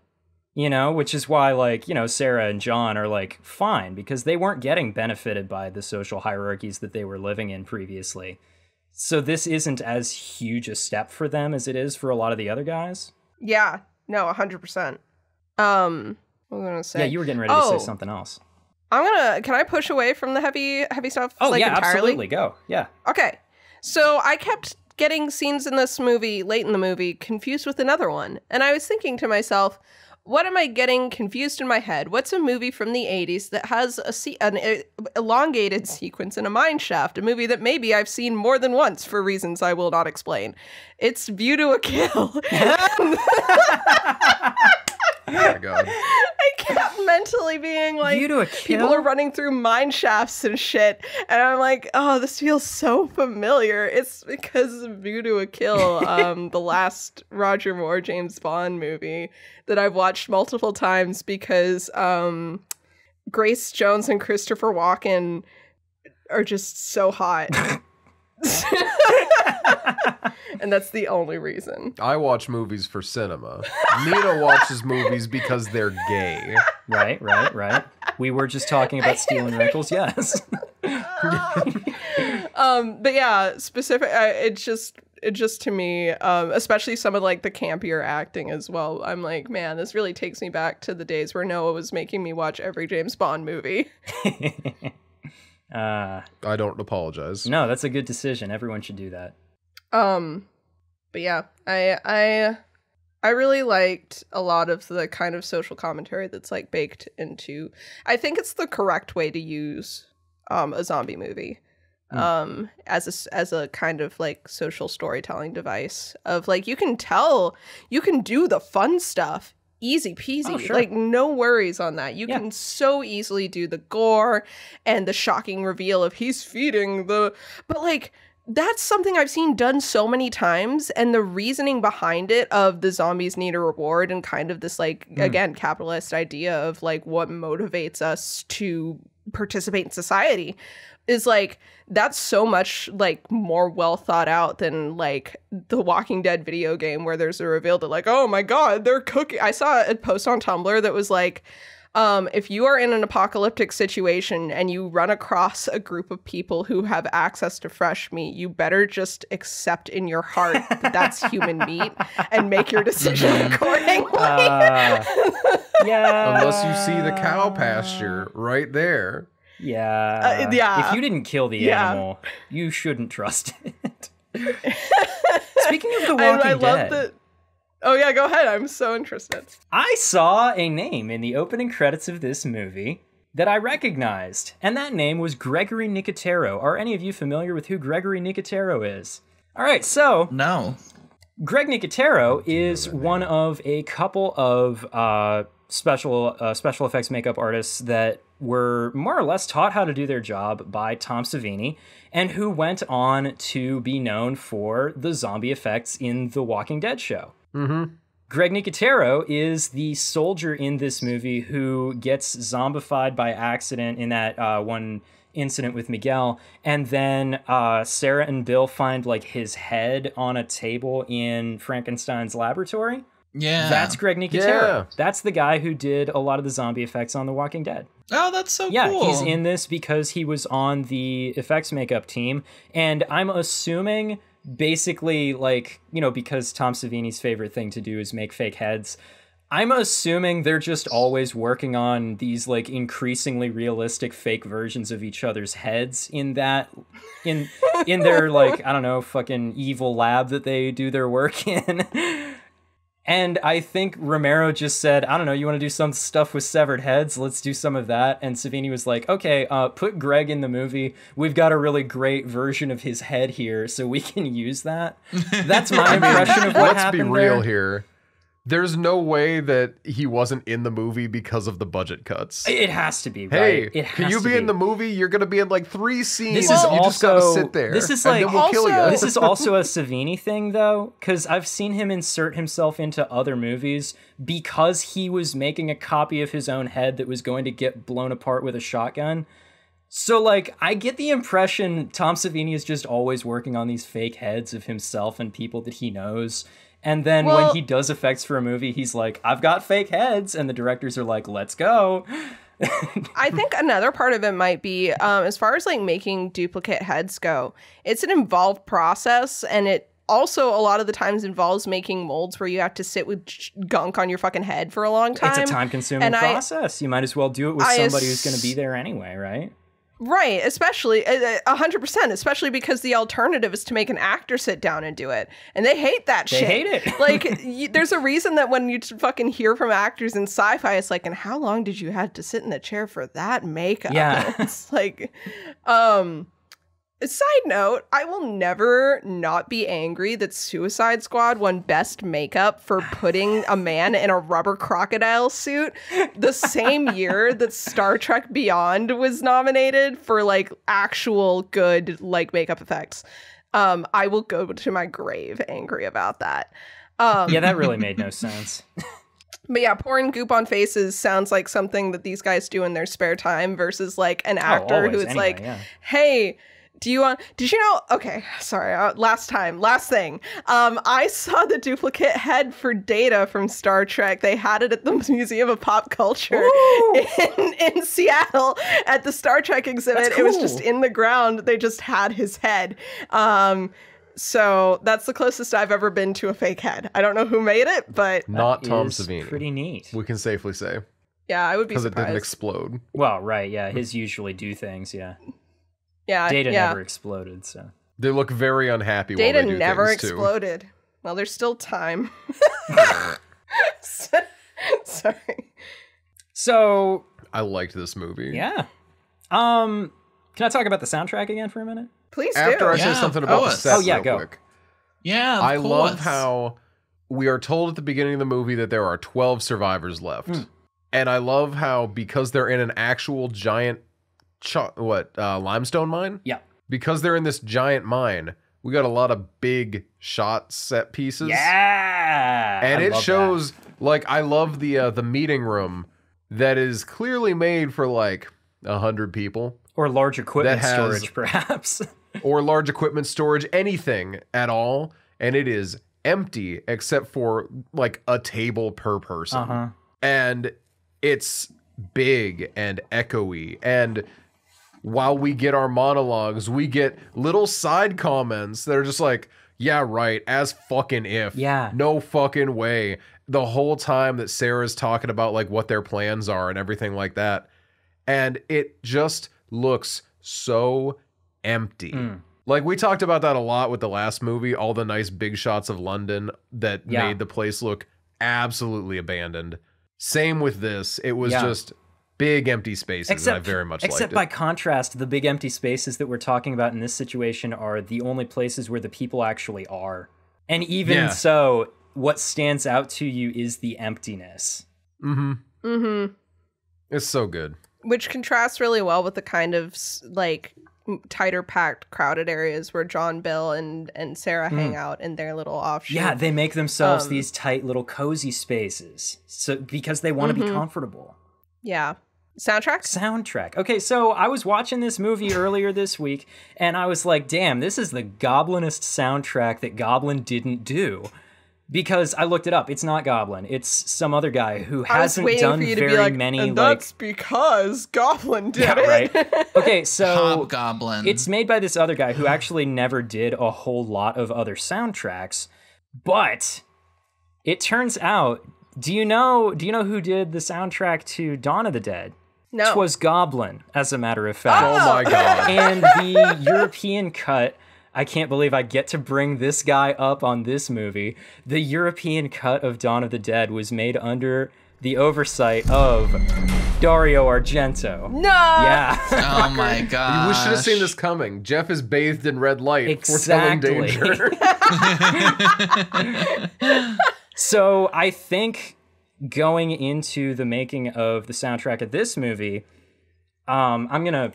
You know, which is why, like, you know, Sarah and John are, like, fine, because they weren't getting benefited by the social hierarchies that they were living in previously. So this isn't as huge a step for them as it is for a lot of the other guys. Yeah, no, 100%. What was I gonna say? Yeah, you were getting ready to say something else. Can I push away from the heavy stuff? Oh, yeah, entirely? absolutely, go, yeah. Okay, so I kept getting scenes in this movie, late in the movie, confused with another one. And I was thinking to myself, what am I getting confused in my head? What's a movie from the 80s that has an elongated sequence in a mine shaft? A movie that maybe I've seen more than once for reasons I will not explain. It's View to a Kill. Oh my God. I kept mentally being like, View to a Kill? People are running through mine shafts and shit. And I'm like, oh, this feels so familiar. It's because of View to a Kill, the last Roger Moore James Bond movie that I've watched multiple times because Grace Jones and Christopher Walken are just so hot. And that's the only reason. I watch movies for cinema. Nina watches movies because they're gay. Right. We were just talking about stealing wrinkles, yes. But yeah, it just to me, especially some of like the campier acting as well. I'm like, man, this really takes me back to the days where Noah was making me watch every James Bond movie. I don't apologize. No, that's a good decision. Everyone should do that. But yeah, I really liked a lot of the kind of social commentary that's like baked into. I think it's the correct way to use a zombie movie as a kind of like social storytelling device of like you can do the fun stuff. Easy peasy. Oh, sure. Like, no worries on that. You can so easily do the gore and the shocking reveal of he's feeding the... But, like, that's something I've seen done so many times, and the reasoning behind it of the zombies need a reward and kind of this, like, again, capitalist idea of, like, what motivates us to participate in society is, like, that's so much, like, more well thought out than, like, the Walking Dead video game where there's a reveal that, like, oh my god, they're cooking. I saw a post on Tumblr that was like, if you are in an apocalyptic situation and you run across a group of people who have access to fresh meat, you better just accept in your heart that that's human meat and make your decision accordingly. Yeah. Unless you see the cow pasture right there. Yeah. Yeah. If you didn't kill the animal, you shouldn't trust it. Speaking of The Walking Dead. Oh yeah, go ahead. I'm so interested. I saw a name in the opening credits of this movie that I recognized, and that name was Gregory Nicotero. Are any of you familiar with who Gregory Nicotero is? All right, so... No. Greg Nicotero is one of a couple of special effects makeup artists that were more or less taught how to do their job by Tom Savini, and who went on to be known for the zombie effects in The Walking Dead show. Mm-hmm. Greg Nicotero is the soldier in this movie who gets zombified by accident in that one incident with Miguel, and then Sarah and Bill find like his head on a table in Frankenstein's laboratory. Yeah. That's Greg Nicotero. Yeah. That's the guy who did a lot of the zombie effects on The Walking Dead. Oh, that's so cool. Yeah, he's in this because he was on the effects makeup team, and I'm assuming basically, like, you know, because Tom Savini's favorite thing to do is make fake heads, I'm assuming they're just always working on these like increasingly realistic fake versions of each other's heads in their like, I don't know, fucking evil lab that they do their work in. And I think Romero just said, I don't know, you want to do some stuff with severed heads? Let's do some of that. And Savini was like, okay, put Greg in the movie. We've got a really great version of his head here, so we can use that. That's my impression of what happened. Let's be real here. There's no way that he wasn't in the movie because of the budget cuts. It has to be, hey, right? can you be in the movie? You're going to be in like 3 scenes. This is you also, just got to sit there. This is and like then we'll kill you. This is also a Savini thing, though, because I've seen him insert himself into other movies because he was making a copy of his own head that was going to get blown apart with a shotgun. So, like, I get the impression Tom Savini is just always working on these fake heads of himself and people that he knows. And then when he does effects for a movie, he's like, I've got fake heads. And the directors are like, let's go. I think another part of it might be, as far as like making duplicate heads go, it's an involved process. And it also a lot of the times involves making molds where you have to sit with gunk on your fucking head for a long time. It's a time-consuming process. You might as well do it with somebody who's going to be there anyway, right? Right, especially 100%, especially because the alternative is to make an actor sit down and do it, and they hate that shit. They hate it. Like, there's a reason that when you fucking hear from actors in sci-fi, it's like, and how long did you have to sit in the chair for that makeup? Yeah, it's like, side note, I will never not be angry that Suicide Squad won Best Makeup for putting a man in a rubber crocodile suit the same year that Star Trek Beyond was nominated for, like, actual good, like, makeup effects. I will go to my grave angry about that. Yeah, that really made no sense. But yeah, pouring goop on faces sounds like something that these guys do in their spare time versus, like, an actor who is like, hey... did you know, okay, sorry, last thing. I saw the duplicate head for Data from Star Trek. They had it at the Museum of Pop Culture in Seattle at the Star Trek exhibit. That's cool. It was just in the ground. They just had his head. So that's the closest I've ever been to a fake head. I don't know who made it, but... Not Tom Savini. Pretty neat. We can safely say. Yeah, I would be surprised. Because it didn't explode. Well, right, yeah. His usually do things, yeah. Yeah, Data never exploded, so they look very unhappy. Data while they do never things exploded. Too. Well, there's still time. Sorry. So I liked this movie. Yeah. Can I talk about the soundtrack again for a minute? Please do. After I say something about the set. Go. Quick. Yeah, I love how we are told at the beginning of the movie that there are 12 survivors left, and I love how because they're in an actual giant. Limestone mine? Yeah. Because they're in this giant mine, we got a lot of big shot set pieces. Yeah. And it shows, like, I love the meeting room that is clearly made for, like, 100 people. Or large equipment storage, perhaps. Or large equipment storage, anything at all. And it is empty except for, like, a table per person. Uh-huh. And it's big and echoey, and while we get our monologues, we get little side comments that are just like, yeah, right, as fucking if. Yeah. No fucking way. The whole time that Sarah's talking about like what their plans are and everything like that. And it just looks so empty. Like we talked about that a lot with the last movie, all the nice big shots of London that made the place look absolutely abandoned. Same with this. It was just big empty spaces, and I very much liked it. Except by contrast, the big empty spaces that we're talking about in this situation are the only places where the people actually are. And even so, what stands out to you is the emptiness. It's so good. Which contrasts really well with the kind of, like, tighter packed, crowded areas where John, Bill, and Sarah hang out in their little offshoot. Yeah, they make themselves these tight little cozy spaces because they want to be comfortable. Yeah. Soundtrack? Okay, so I was watching this movie earlier this week, and I was like, damn, this is the Goblinest soundtrack that Goblin didn't do. Because I looked it up. It's not Goblin. It's some other guy who hasn't done very many. And that's because Goblin did it. Right. Okay, so Hobgoblin. It's made by this other guy who actually never did a whole lot of other soundtracks. But it turns out, do you know who did the soundtrack to Dawn of the Dead? No. 'Twas Goblin, as a matter of fact. Oh my god. And the European cut, I can't believe I get to bring this guy up on this movie. The European cut of Dawn of the Dead was made under the oversight of Dario Argento. No! Yeah. Oh my god. We should have seen this coming. Jeff is bathed in red light, foretelling danger. So I think going into the making of the soundtrack of this movie, I'm gonna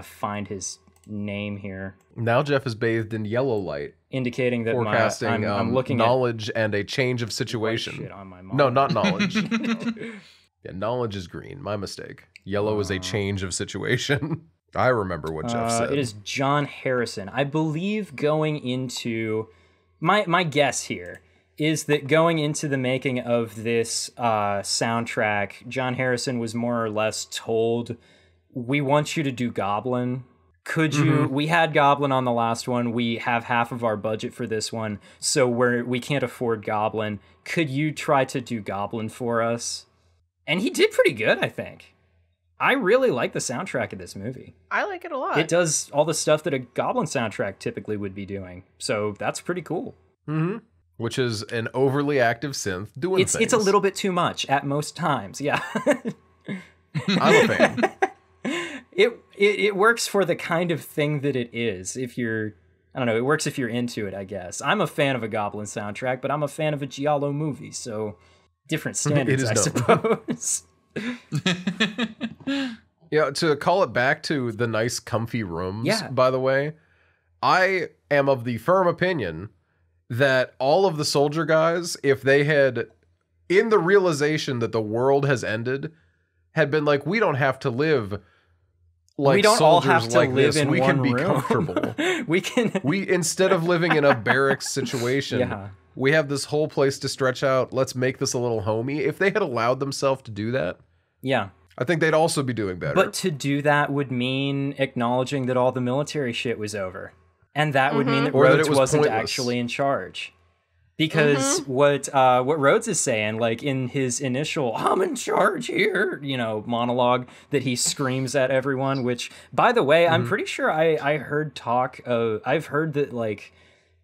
find his name here. Now Jeff is bathed in yellow light, indicating that forecasting I'm looking knowledge at and a change of situation. Shit on my no, not knowledge. Yeah, knowledge is green. My mistake. Yellow is a change of situation. I remember what Jeff said. It is John Harrison. I believe going into my guess here is that going into the making of this soundtrack, John Harrison was more or less told, we want you to do Goblin. Could you, we had Goblin on the last one, we have half of our budget for this one, so we can't afford Goblin. Could you try to do Goblin for us? And he did pretty good, I think. I really like the soundtrack of this movie. I like it a lot. It does all the stuff that a Goblin soundtrack typically would be doing, so that's pretty cool. Mm-hmm. Which is an overly active synth doing things. It's a little bit too much at most times, yeah. I'm a fan. It works for the kind of thing that it is. If you're, I don't know, it works if you're into it, I guess. I'm a fan of a Goblin soundtrack, but I'm a fan of a Giallo movie, so different standards, I suppose. Yeah, to call it back to the nice, comfy rooms, by the way, I am of the firm opinion that all of the soldier guys, if they had, in the realization that the world has ended, had been like, we don't have to live like we don't soldiers all have to like live this. in We one can be room. comfortable. we instead of living in a barracks situation, we have this whole place to stretch out. Let's make this a little homey. If they had allowed themselves to do that, I think they'd also be doing better. But to do that would mean acknowledging that all the military shit was over. And that would mean that Rhodes wasn't actually in charge. Because what Rhodes is saying, like in his initial "I'm in charge here," monologue that he screams at everyone, which, by the way, I'm pretty sure I heard talk of, I've heard that, like,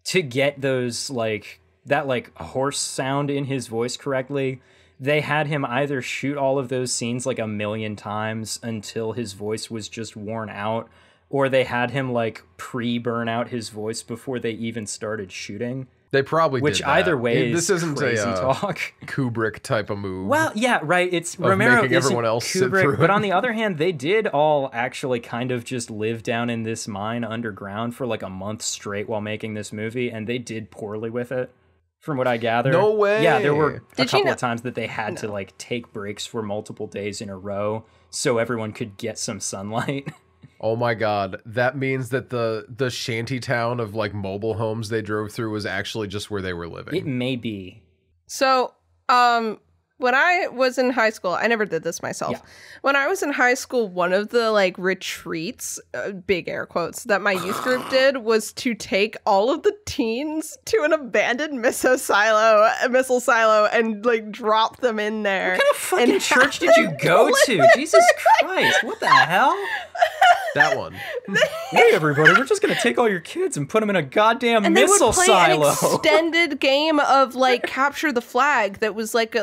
to get those, like, that, like, horse sound in his voice correctly, they had him either shoot all of those scenes like 1,000,000 times until his voice was just worn out, or they had him, like, pre-burn out his voice before they even started shooting. They probably Which did that. Either way this isn't crazy a talk. Kubrick type of move. Well, yeah, right. It's Romero making everyone else sit Kubrick, through it. But on the other hand, they did all actually kind of just live down in this mine underground for like a month straight while making this movie, and they did poorly with it, from what I gather. No way. Yeah, there were a couple of times that they had to like take breaks for multiple days in a row so everyone could get some sunlight. Oh my god, that means that the shanty town of like mobile homes they drove through was actually just where they were living. It may be. So, when I was in high school, I never did this myself. Yeah. When I was in high school, one of the like retreats, big air quotes, that my youth group did was to take all of the teens to an abandoned missile silo and like drop them in there. What kind of fucking church did you go to? Jesus Christ, what the hell? That one. Hey everybody, we're just gonna take all your kids and put them in a goddamn missile silo. They would play an extended game of like capture the flag that was like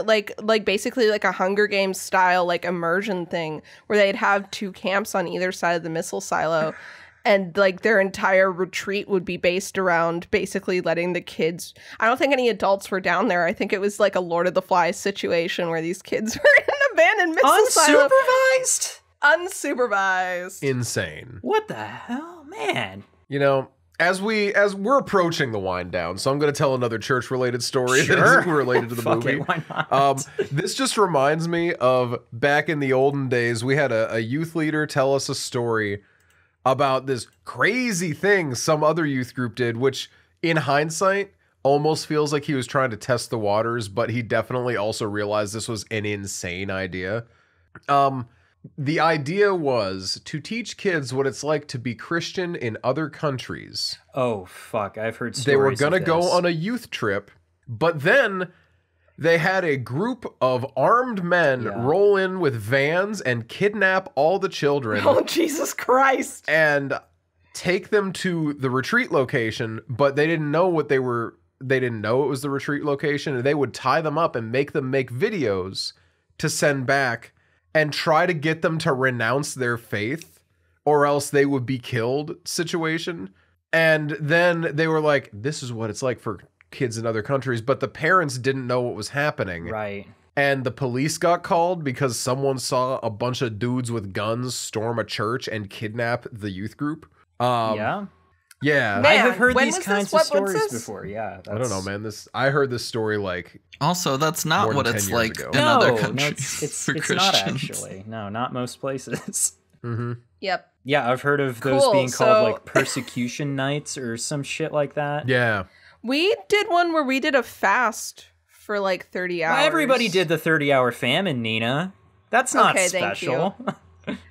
basically like a Hunger Games style like immersion thing where they'd have two camps on either side of the missile silo, and like their entire retreat would be based around basically letting the kids. I don't think any adults were down there. I think it was like a Lord of the Flies situation where these kids were in an abandoned missile silo. Unsupervised. Insane. What the hell, man? You know, as we're approaching the wind down, so I'm going to tell another church-related story that isn't related to the movie. Why not? This just reminds me of back in the olden days, we had a youth leader tell us a story about this crazy thing some other youth group did, which in hindsight almost feels like he was trying to test the waters, but he definitely also realized this was an insane idea. The idea was to teach kids what it's like to be Christian in other countries. Oh, fuck. I've heard stories. They were going to of go this. on a youth trip, but then they had a group of armed men roll in with vans and kidnap all the children. Oh, Jesus Christ. And take them to the retreat location, but they didn't know what they didn't know it was the retreat location, and they would tie them up and make them make videos to send back and try to get them to renounce their faith or else they would be killed situation. And then they were like, this is what it's like for kids in other countries, but the parents didn't know what was happening. Right. And the police got called because someone saw a bunch of dudes with guns storm a church and kidnap the youth group. Yeah. Yeah. I have heard these kinds of stories before. Yeah. I don't know, man. I heard this story like also that's not what it's like ago. in other countries. No, it's Christians. not actually. No, not most places. Mm-hmm. Yep. Yeah, I've heard of those being called like persecution nights or some shit like that. Yeah. We did one where we did a fast for like 30 hours. Well, everybody did the 30-hour famine, Nina. That's not special.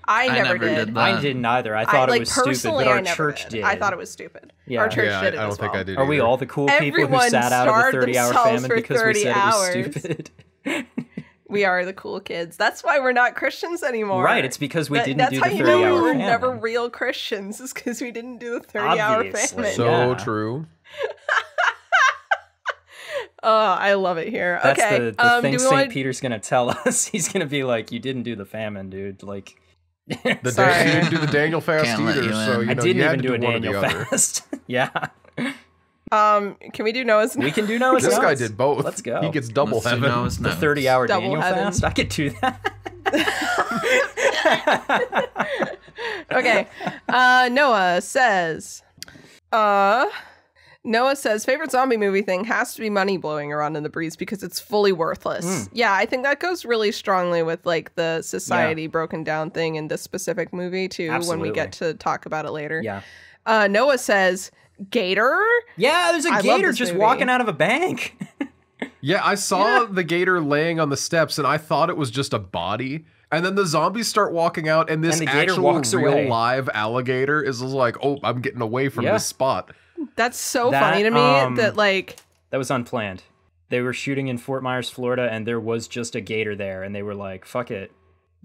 I never did. I didn't either. I thought it was stupid, but our church did. I thought it was stupid. Yeah. Our church did it I don't as well. think I did Are we either. all the cool people who sat out of the 30-hour famine because we said hours. it was stupid? We are the cool kids. That's why we're not Christians anymore. Right, it's because we didn't do the 30-hour famine. That's how you know we were never real Christians, is because we didn't do the 30-hour famine. So true. Oh, I love it here. That's okay. the thing St. Peter's going to tell us. He's going to be like, you didn't do the famine, dude. Like, you didn't do the Daniel fast either, so you know, I didn't you had even to do a one or the Daniel other. fast. Yeah. Can we do Noah's Notes? We can do Noah's This Notes. guy did both. Let's go. He gets double Let's do heaven. Noah's The Notes. 30-hour Double Daniel heaven. fast? I could do that. Okay. Noah says, favorite zombie movie thing has to be money blowing around in the breeze because it's fully worthless. Yeah, I think that goes really strongly with like the society broken down thing in this specific movie too. Absolutely. When we get to talk about it later. Yeah. Noah says, Gator? Yeah, there's a I love gator this just movie. walking out of a bank. Yeah, I saw the gator laying on the steps, and I thought it was just a body. And then the zombies start walking out, and this And the gator actual walks real away. live alligator is just like, oh, I'm getting away from this spot. That's so That, funny to me that like... That was unplanned. They were shooting in Fort Myers, Florida, and there was just a gator there, and they were like, fuck it,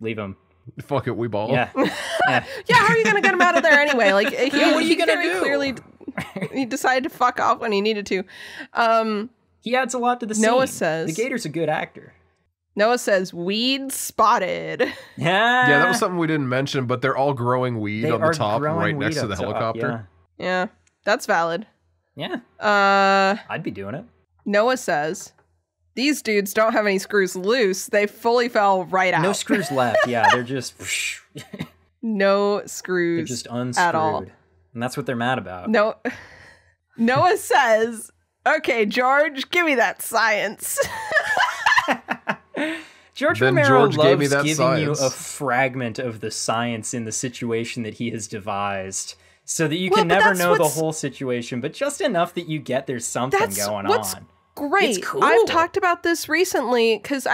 leave him. Fuck it, we ball. Yeah. Yeah, how are you going to get him out of there anyway? Like, he, what are you gonna very do? clearly... He decided to fuck off when he needed to. He adds a lot to the scene. Noah says... The gator's a good actor. Noah says, weed spotted. Yeah. Yeah, that was something we didn't mention, but they're all growing weed They on the are top, growing right next weed to the up top, helicopter. Yeah, that's valid. Yeah. I'd be doing it. Noah says, these dudes don't have any screws loose. They fully fell right out. No screws left. Yeah, they're just... No screws They're just unscrewed. at all. And that's what they're mad about. No. Noah says, okay, George, give me that science. George Then Romero George gave me loves that giving science. you a fragment of the science in the situation that he has devised, so that you Well, can but never that's know the what's- whole situation, but just enough that you get there's something going what's on. Great. It's cool. I've talked about this recently because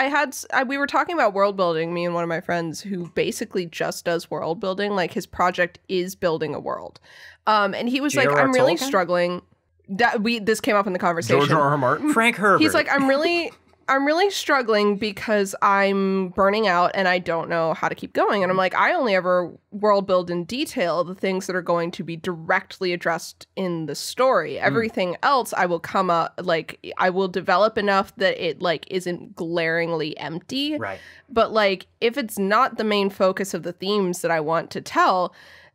we were talking about world building, me and one of my friends who basically just does world building. Like his project is building a world. And he was like, J.R.R. I'm really Tolkien? struggling. This came up in the conversation. George R.R. Martin? Frank Herbert. He's like, I'm really struggling because I'm burning out and I don't know how to keep going. And I'm like, I only ever world build in detail the things that are going to be directly addressed in the story. Everything else I will come up, like, I will develop enough that it, like, isn't glaringly empty. right. But, like, if it's not the main focus of the themes that I want to tell,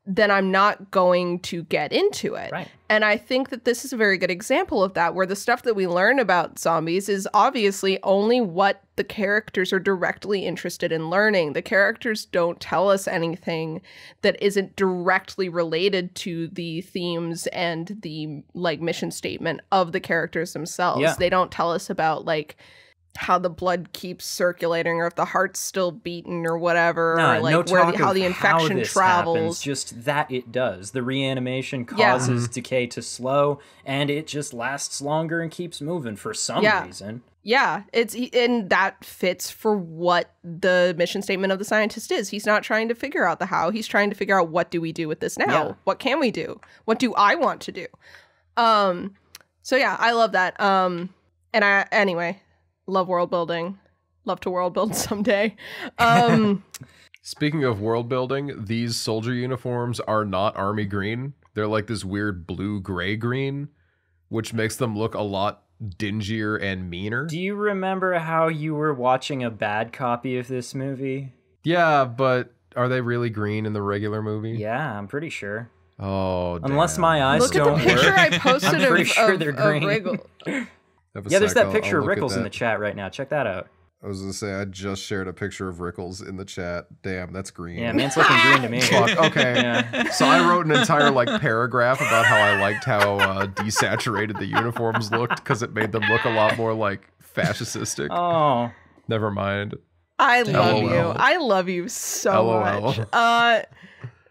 then I'm not going to get into it. Right. And I think that this is a very good example of that, where the stuff that we learn about zombies is obviously only what the characters are directly interested in learning. The characters don't tell us anything that isn't directly related to the themes and the, like, mission statement of the characters themselves. Yeah. They don't tell us about, like, how the blood keeps circulating or if the heart's still beating or whatever, or like no talk how of the infection how this travels. happens, just that it does. The reanimation causes decay to slow, and it just lasts longer and keeps moving for some reason. Yeah, and that fits for what the mission statement of the scientist is. He's not trying to figure out the how. He's trying to figure out, what do we do with this now? Yeah. What can we do? What do I want to do? So yeah, I love that. Anyway, love world building. Love to world build someday. Speaking of world building, these soldier uniforms are not army green. They're like this weird blue-gray green, which makes them look a lot dingier and meaner. Do you remember how you were watching a bad copy of this movie? Yeah, but are they really green in the regular movie? Yeah, I'm pretty sure. Oh, damn. Unless my eyes Look at don't the picture work. I posted I'm pretty of, sure of, they're of green. Wriggle. Yeah, there's that I'll picture of look at Rickles in that. the chat right now. Check that out. I was gonna say I just shared a picture of Rickles in the chat. Damn, that's green. Yeah, man's looking green to me. Fuck, okay. Yeah. So I wrote an entire paragraph about how I liked how desaturated the uniforms looked because it made them look a lot more fascistic. Oh. Never mind. I love LOL. you. I love you so LOL. much.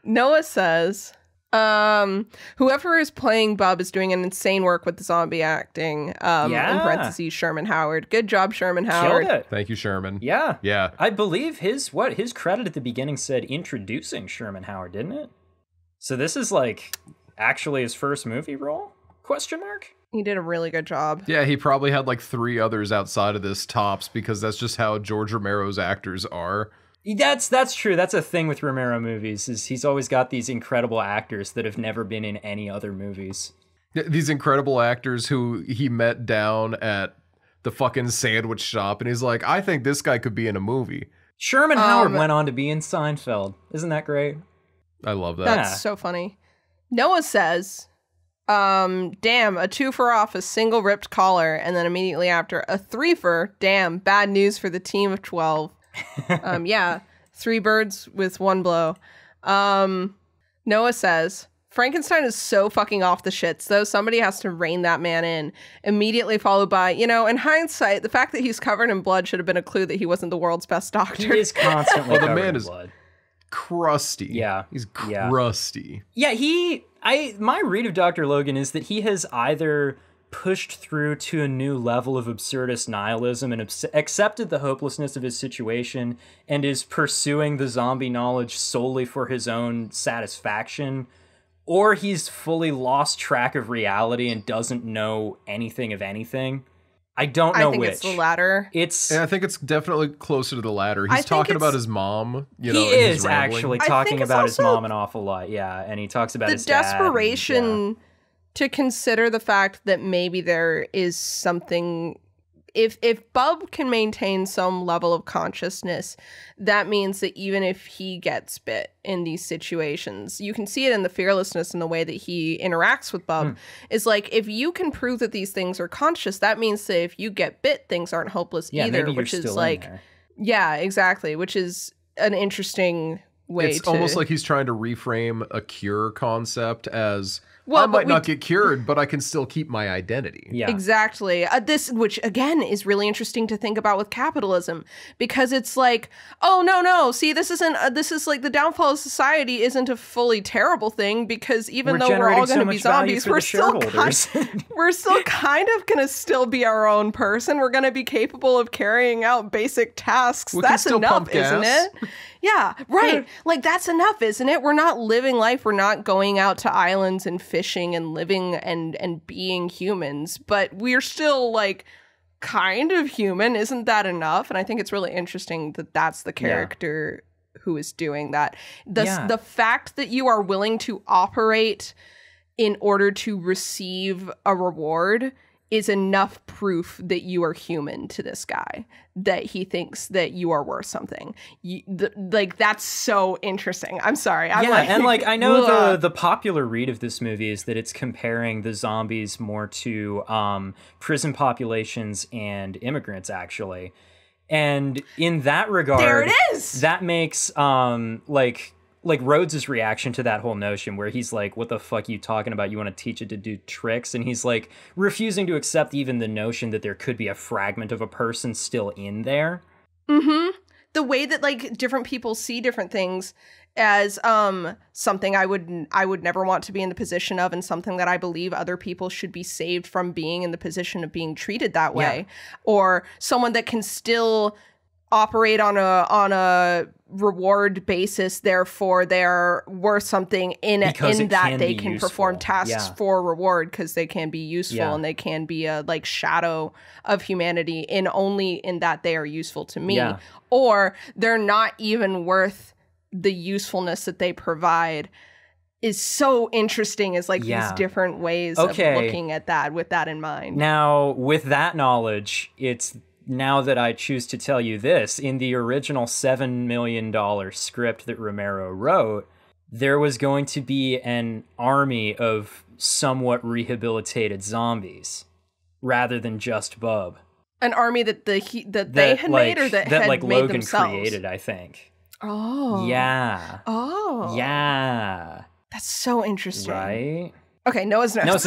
Noah says, whoever is playing Bub is doing an insane work with the zombie acting. In parentheses, Sherman Howard. Good job, Sherman Howard. Killed it. Thank you, Sherman. Yeah. Yeah. I believe his credit at the beginning said introducing Sherman Howard, didn't it? So this is actually his first movie role? Question mark? He did a really good job. Yeah, he probably had 3 others outside of this tops because that's just how George Romero's actors are. That's true. That's a thing with Romero movies, is he's always got these incredible actors that have never been in any other movies. These incredible actors who he met down at the fucking sandwich shop, and he's like, I think this guy could be in a movie. Sherman Howard went on to be in Seinfeld. Isn't that great? I love that. That's so funny. Noah says, damn, a 2 for off a single ripped collar, and then immediately after a 3 for, damn, bad news for the team of 12. Yeah, 3 birds with 1 blow. Noah says, Frankenstein is so fucking off the shits, though. Somebody has to rein that man in. Immediately followed by, in hindsight, the fact that he's covered in blood should have been a clue that he wasn't the world's best doctor. He is constantly the covered man in is blood. Crusty. Yeah. He's crusty. Yeah, my read of Dr. Logan is that he has either pushed through to a new level of absurdist nihilism and accepted the hopelessness of his situation and is pursuing the zombie knowledge solely for his own satisfaction, or he's fully lost track of reality and doesn't know anything of anything. I don't know I think which. it's the latter. And I think it's definitely closer to the latter. He's talking about his mom, he in his is rambling. actually I talking think it's about his also mom an awful lot, yeah, and he talks about the his dad. desperation to consider the fact that maybe there is something. If Bub can maintain some level of consciousness, that means that even if he gets bit in these situations, you can see it in the fearlessness in the way that he interacts with Bub. Is if you can prove that these things are conscious, that means that if you get bit, things aren't hopeless either. Maybe which you're is still in there. yeah, exactly. Which is an interesting way. It's almost like he's trying to reframe a cure concept as, Well, I but might not get cured, but I can still keep my identity. Yeah. Exactly. This, which again is really interesting to think about with capitalism, because it's oh no, see, this is the downfall of society isn't a fully terrible thing, because even though we're all going to be zombies, we're still kind of going to still be our own person. We're going to be capable of carrying out basic tasks. That's enough, isn't it? Yeah, right. That's enough, isn't it? We're not living life. We're not going out to islands and fishing and living and being humans, but we're still kind of human. Isn't that enough? And I think it's really interesting that that's the character who is doing that. The fact that you are willing to operate in order to receive a reward is enough proof that you are human to this guy, that he thinks that you are worth something. That's so interesting. I'm sorry. I know the popular read of this movie is that it's comparing the zombies more to prison populations and immigrants, actually. And in that regard, there it is. That makes Rhodes' reaction to that whole notion, where he's like, what the fuck are you talking about? You want to teach it to do tricks? And he's refusing to accept even the notion that there could be a fragment of a person still in there. Mm-hmm. The way that different people see different things as something I would never want to be in the position of, and something that I believe other people should be saved from being in the position of being treated that way. Or someone that can still operate on a reward basis, therefore they're worth something in that they can perform tasks for reward, because they can be useful and they can be a shadow of humanity only in that they are useful to me, or they're not even worth the usefulness that they provide. Is so interesting as these different ways of looking at that with that in mind. Now, with that knowledge, it's now that I choose to tell you this, in the original $7 million script that Romero wrote, there was going to be an army of somewhat rehabilitated zombies. rather than just Bub. An army that they had made, or that had like made Logan themselves? created, I think. Oh. Yeah. Oh. Yeah. That's so interesting. Right? Okay, Noah's notes.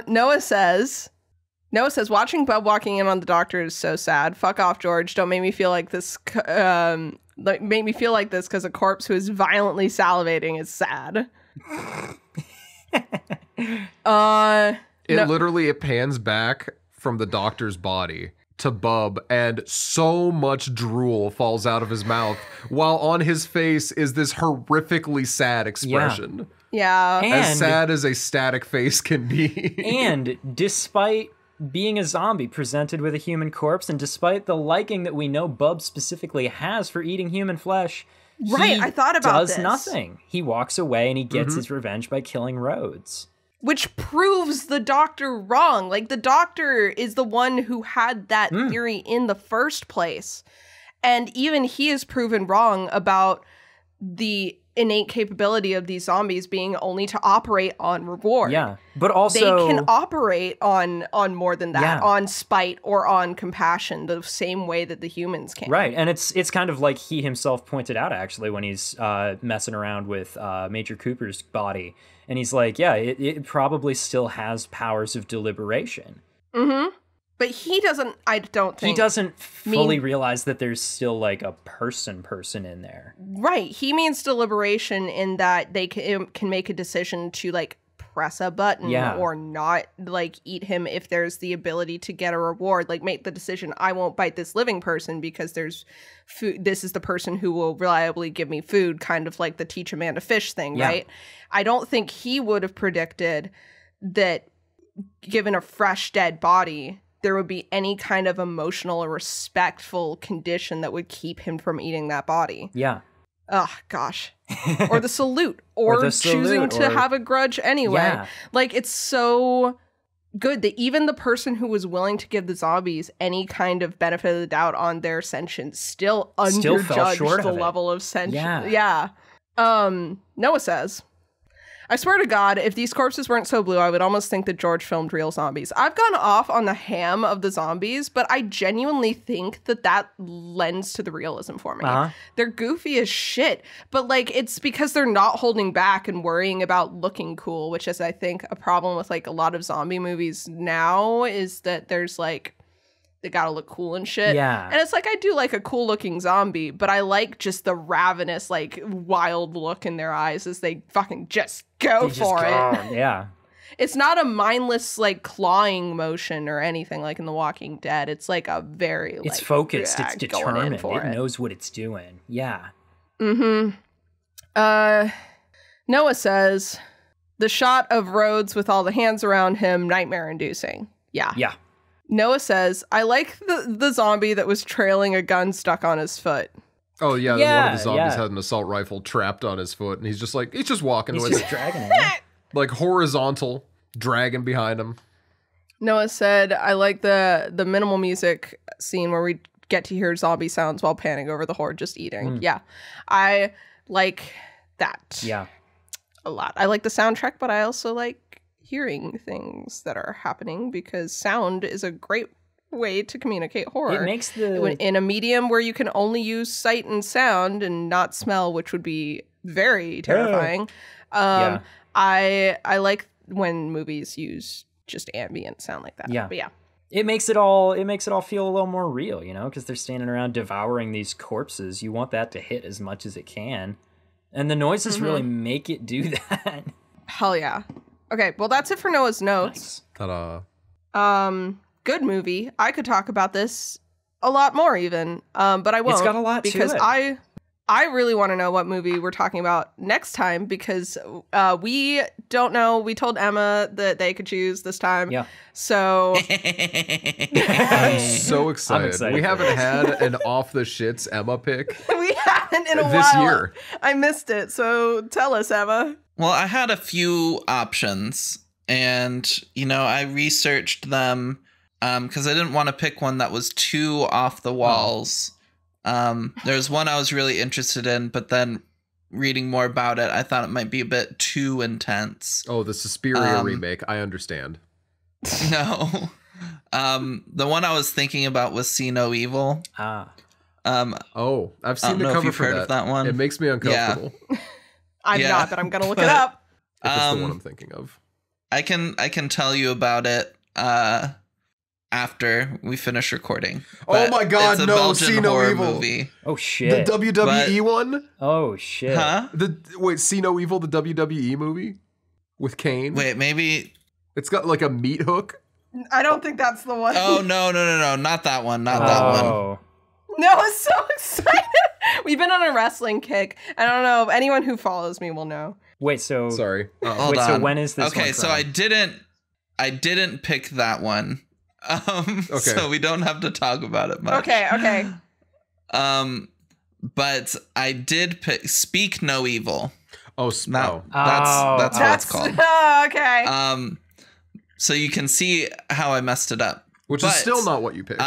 Noah says, watching Bub walking in on the doctor is so sad. Fuck off, George. Don't make me feel like this. Make me feel like this because a corpse who is violently salivating is sad. It pans back from the doctor's body to Bub, and so much drool falls out of his mouth, while on his face is this horrifically sad expression. Yeah. As sad as a static face can be. And despite being a zombie presented with a human corpse, and despite the liking that we know Bub specifically has for eating human flesh, right, I thought about does this. nothing. He walks away and he gets his revenge by killing Rhodes. Which proves the doctor wrong. Like, the doctor is the one who had that theory in the first place. And even he is proven wrong about the innate capability of these zombies being only to operate on reward. Yeah, but also they can operate on more than that, on spite or on compassion, the same way that the humans can. Right, and it's kind of like he himself pointed out, actually, when he's messing around with Major Cooper's body. And he's like, yeah, it probably still has powers of deliberation. Mm-hmm. But he doesn't, I don't think. He doesn't fully realize that there's still like a person in there. Right. He means deliberation in that they can make a decision to like press a button or not like eat him if there's the ability to get a reward. Like make the decision, I won't bite this living person because there's food. This is the person who will reliably give me food, kind of like the teach a man to fish thing, right? I don't think he would have predicted that given a fresh dead body, there would be any kind of emotional or respectful condition that would keep him from eating that body. Yeah. Oh, gosh. Or the salute. Or choosing to have a grudge anyway. Yeah. Like, it's so good that even the person who was willing to give the zombies any kind of benefit of the doubt on their sentience still underjudged the level of sentience. Yeah. Noah says, I swear to God, if these corpses weren't so blue, I would almost think that George filmed real zombies. I've gone off on the ham of the zombies, but I genuinely think that lends to the realism for me. They're goofy as shit, but like it's because they're not holding back and worrying about looking cool, which is, I think, a problem with like a lot of zombie movies now, is that there's like, they gotta look cool and shit. Yeah. And it's like, I do like a cool looking zombie, but I like just the ravenous, like, wild look in their eyes as they fucking just go for it. Yeah. It's not a mindless, like, clawing motion or anything like in The Walking Dead. It's like a very, like, it's focused, it's determined, it knows what it's doing. Yeah. Noah says, the shot of Rhodes with all the hands around him, nightmare inducing. Yeah. Noah says, I like the zombie that was trailing a gun stuck on his foot. Oh, yeah, one of the zombies had an assault rifle trapped on his foot, and he's just walking with it. Dragging it. Like horizontal, dragging behind him. Noah said, I like the minimal music scene where we get to hear zombie sounds while panning over the horde just eating. Yeah, I like that. Yeah. A lot. I like the soundtrack, but I also like hearing things that are happening because sound is a great way to communicate horror. It makes in a medium where you can only use sight and sound and not smell, which would be very terrifying. I like when movies use just ambient sound like that. Yeah. But yeah. It makes it all feel a little more real, you know, because they're standing around devouring these corpses. You want that to hit as much as it can. And the noises really make it do that. Hell yeah. Okay, well, that's it for Noah's notes. Nice. Ta-da. Good movie. I could talk about this a lot more even, but I won't. It's got a lot because to it. I really want to know what movie we're talking about next time because we don't know. We told Emma that they could choose this time. Yeah. So I'm so excited. I'm excited we haven't had an off the shits Emma pick. We haven't in a while. This year. I missed it. So tell us, Emma. Well, I had a few options, and, you know, I researched them because I didn't want to pick one that was too off the walls. There's one I was really interested in, but then reading more about it, I thought it might be a bit too intense. Oh, the Suspiria remake. I understand. No. The one I was thinking about was See No Evil. I've seen the cover for that one. It makes me uncomfortable. Yeah. I'm not, but I'm gonna look it up. If it's the one I'm thinking of. I can tell you about it after we finish recording. Oh my god, it's a no, Belgian See No horror Evil. movie. Oh shit. The WWE one? Oh shit. Huh? See No Evil, the WWE movie? With Kane? Wait, maybe It's got like a meat hook. I don't think that's the one. Oh no, not that one. Not that one. No, I'm so excited. We've been on a wrestling kick. I don't know if anyone who follows me will know. Wait, so Sorry. Hold on. so when is this Okay, one so from? I didn't pick that one. So we don't have to talk about it much. Okay. But I did pick Speak No Evil. Oh, That's what it's called. Okay. So you can see how I messed it up. Which is still not what you picked.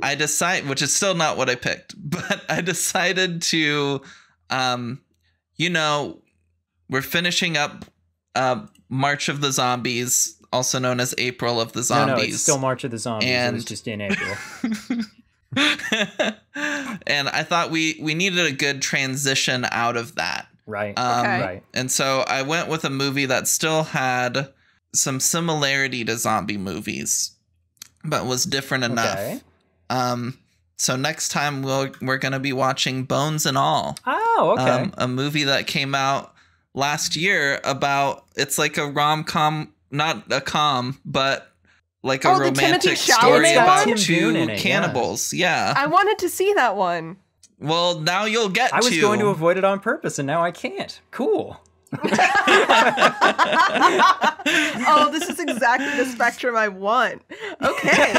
Which is still not what I picked, but I decided to, we're finishing up March of the Zombies, also known as April of the Zombies. No, it's still March of the Zombies. It was just in April. And I thought we needed a good transition out of that. Right. Right. And so I went with a movie that still had some similarity to zombie movies, but was different enough. Okay. So next time we're going to be watching Bones and All. Oh, okay. A movie that came out last year it's like a rom-com, not a com, but like a romantic story about two cannibals. Yeah. I wanted to see that one. Well, now you'll get to. I was going to avoid it on purpose, and now I can't. Cool. Oh, this is exactly the spectrum I want. Okay.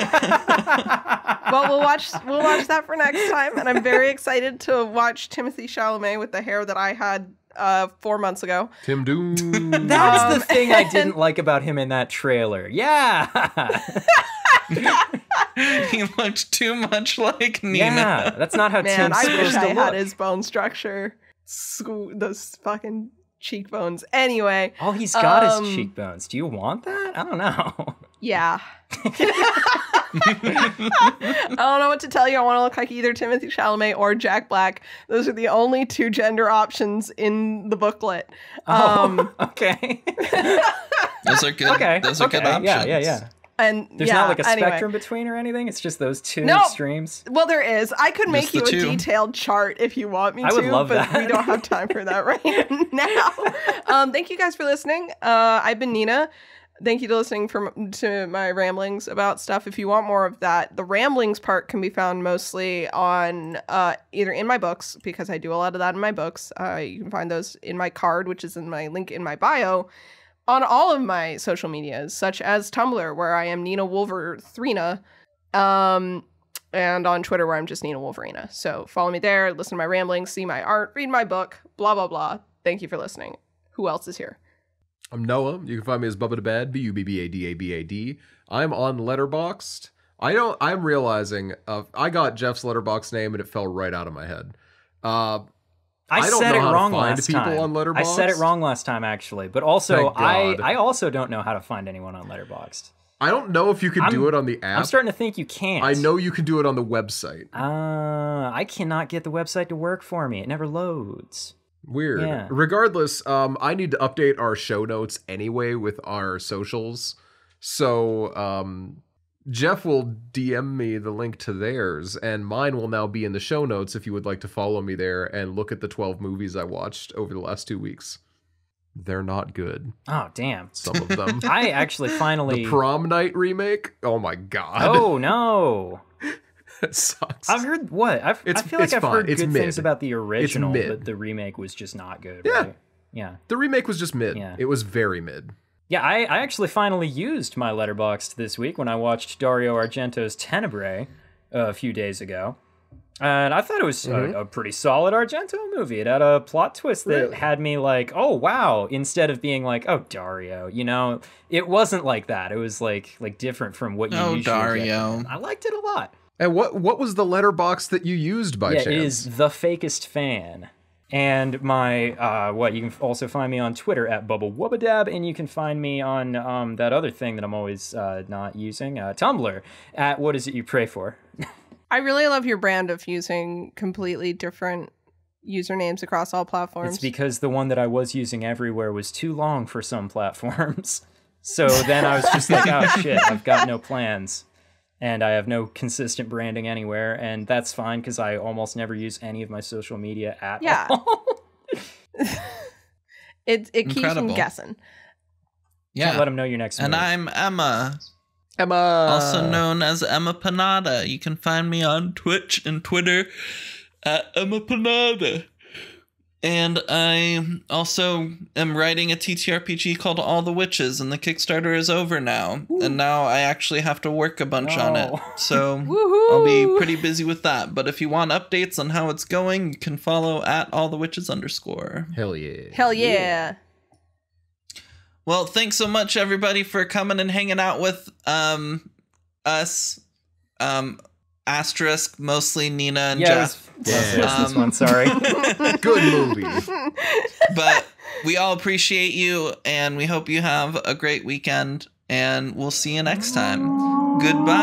Well, we'll watch that for next time, and I'm very excited to watch Timothée Chalamet with the hair that I had 4 months ago. Tim Doom. That's the thing I didn't like about him in that trailer. Yeah. He looked too much like Nina. Yeah, that's not how Man, Tim's I supposed wish to I look. had his bone structure. Those fucking cheekbones. Anyway. All he's got is cheekbones. Do you want that? I don't know. Yeah. I don't know what to tell you. I want to look like either Timothée Chalamet or Jack Black. Those are the only two gender options in the booklet. Okay. Those are good. Okay. Those are good options. Yeah. And there's not like a spectrum between or anything. It's just those two extremes. Well, there is. I could make you a two. detailed chart if you want me to. I would love but that. we don't have time for that right now. Thank you guys for listening. I've been Nina. Thank you to listening to my ramblings about stuff. If you want more of that, the ramblings part can be found mostly on either in my books, because I do a lot of that in my books. You can find those in my card, which is in my link in my bio, on all of my social medias, such as Tumblr, where I am Nina Wolverina, and on Twitter, where I'm just Nina Wolverina. So follow me there, listen to my ramblings, see my art, read my book, blah, blah, blah. Thank you for listening. Who else is here? I'm Noah. You can find me as Bubba the Bad, BUBBADABAD. I'm on Letterboxd. I'm realizing I got Jeff's Letterboxd name and it fell right out of my head. I don't said know it how wrong to find last people time. on Letterboxd. I said it wrong last time, actually. But also, Thank God. I also don't know how to find anyone on Letterboxd. I don't know if you can do it on the app. I'm starting to think you can't. I know you can do it on the website. I cannot get the website to work for me. It never loads. Weird. Yeah. Regardless, I need to update our show notes anyway with our socials. So, Jeff will DM me the link to theirs, and mine will now be in the show notes if you would like to follow me there and look at the 12 movies I watched over the last 2 weeks. They're not good. Oh, damn. Some of them. I actually finally... The Prom Night remake? Oh my god. Oh, no. It sucks. I've heard what? I feel like I've fine. heard It's good mid. things about the original, mid. but the remake was just not good, Yeah. right? Yeah. The remake was just mid. Yeah. It was very mid. Yeah, I actually finally used my Letterboxd this week when I watched Dario Argento's Tenebrae a few days ago. And I thought it was a pretty solid Argento movie. It had a plot twist that had me like, oh, wow, instead of being like, oh, Dario, you know? It wasn't like that. It was like different from what you usually Dario. get from him. I liked it a lot. And what was the letterbox that you used by chance? It is The Fakest Fan. And my, you can also find me on Twitter at BubbleWubbadab, and you can find me on that other thing that I'm always not using, Tumblr, at What Is It You Pray For? I really love your brand of using completely different usernames across all platforms. It's because the one that I was using everywhere was too long for some platforms. So then I was just like, oh shit, I've got no plans. And I have no consistent branding anywhere, and that's fine because I almost never use any of my social media at all. It keeps them guessing. Yeah. Can't let them know your next move. And I'm Emma. Emma. Also known as Emma Panada. You can find me on Twitch and Twitter at Emma Panada. And I also am writing a TTRPG called All the Witches, and the Kickstarter is over now. Ooh. And now I actually have to work a bunch on it. So I'll be pretty busy with that. But if you want updates on how it's going, you can follow at allthewitches_. Hell yeah. Hell yeah. Well, thanks so much, everybody, for coming and hanging out with us. Asterisk, mostly Nina and Jeff. This one, sorry. Good movie. But we all appreciate you, and we hope you have a great weekend, and we'll see you next time. Goodbye.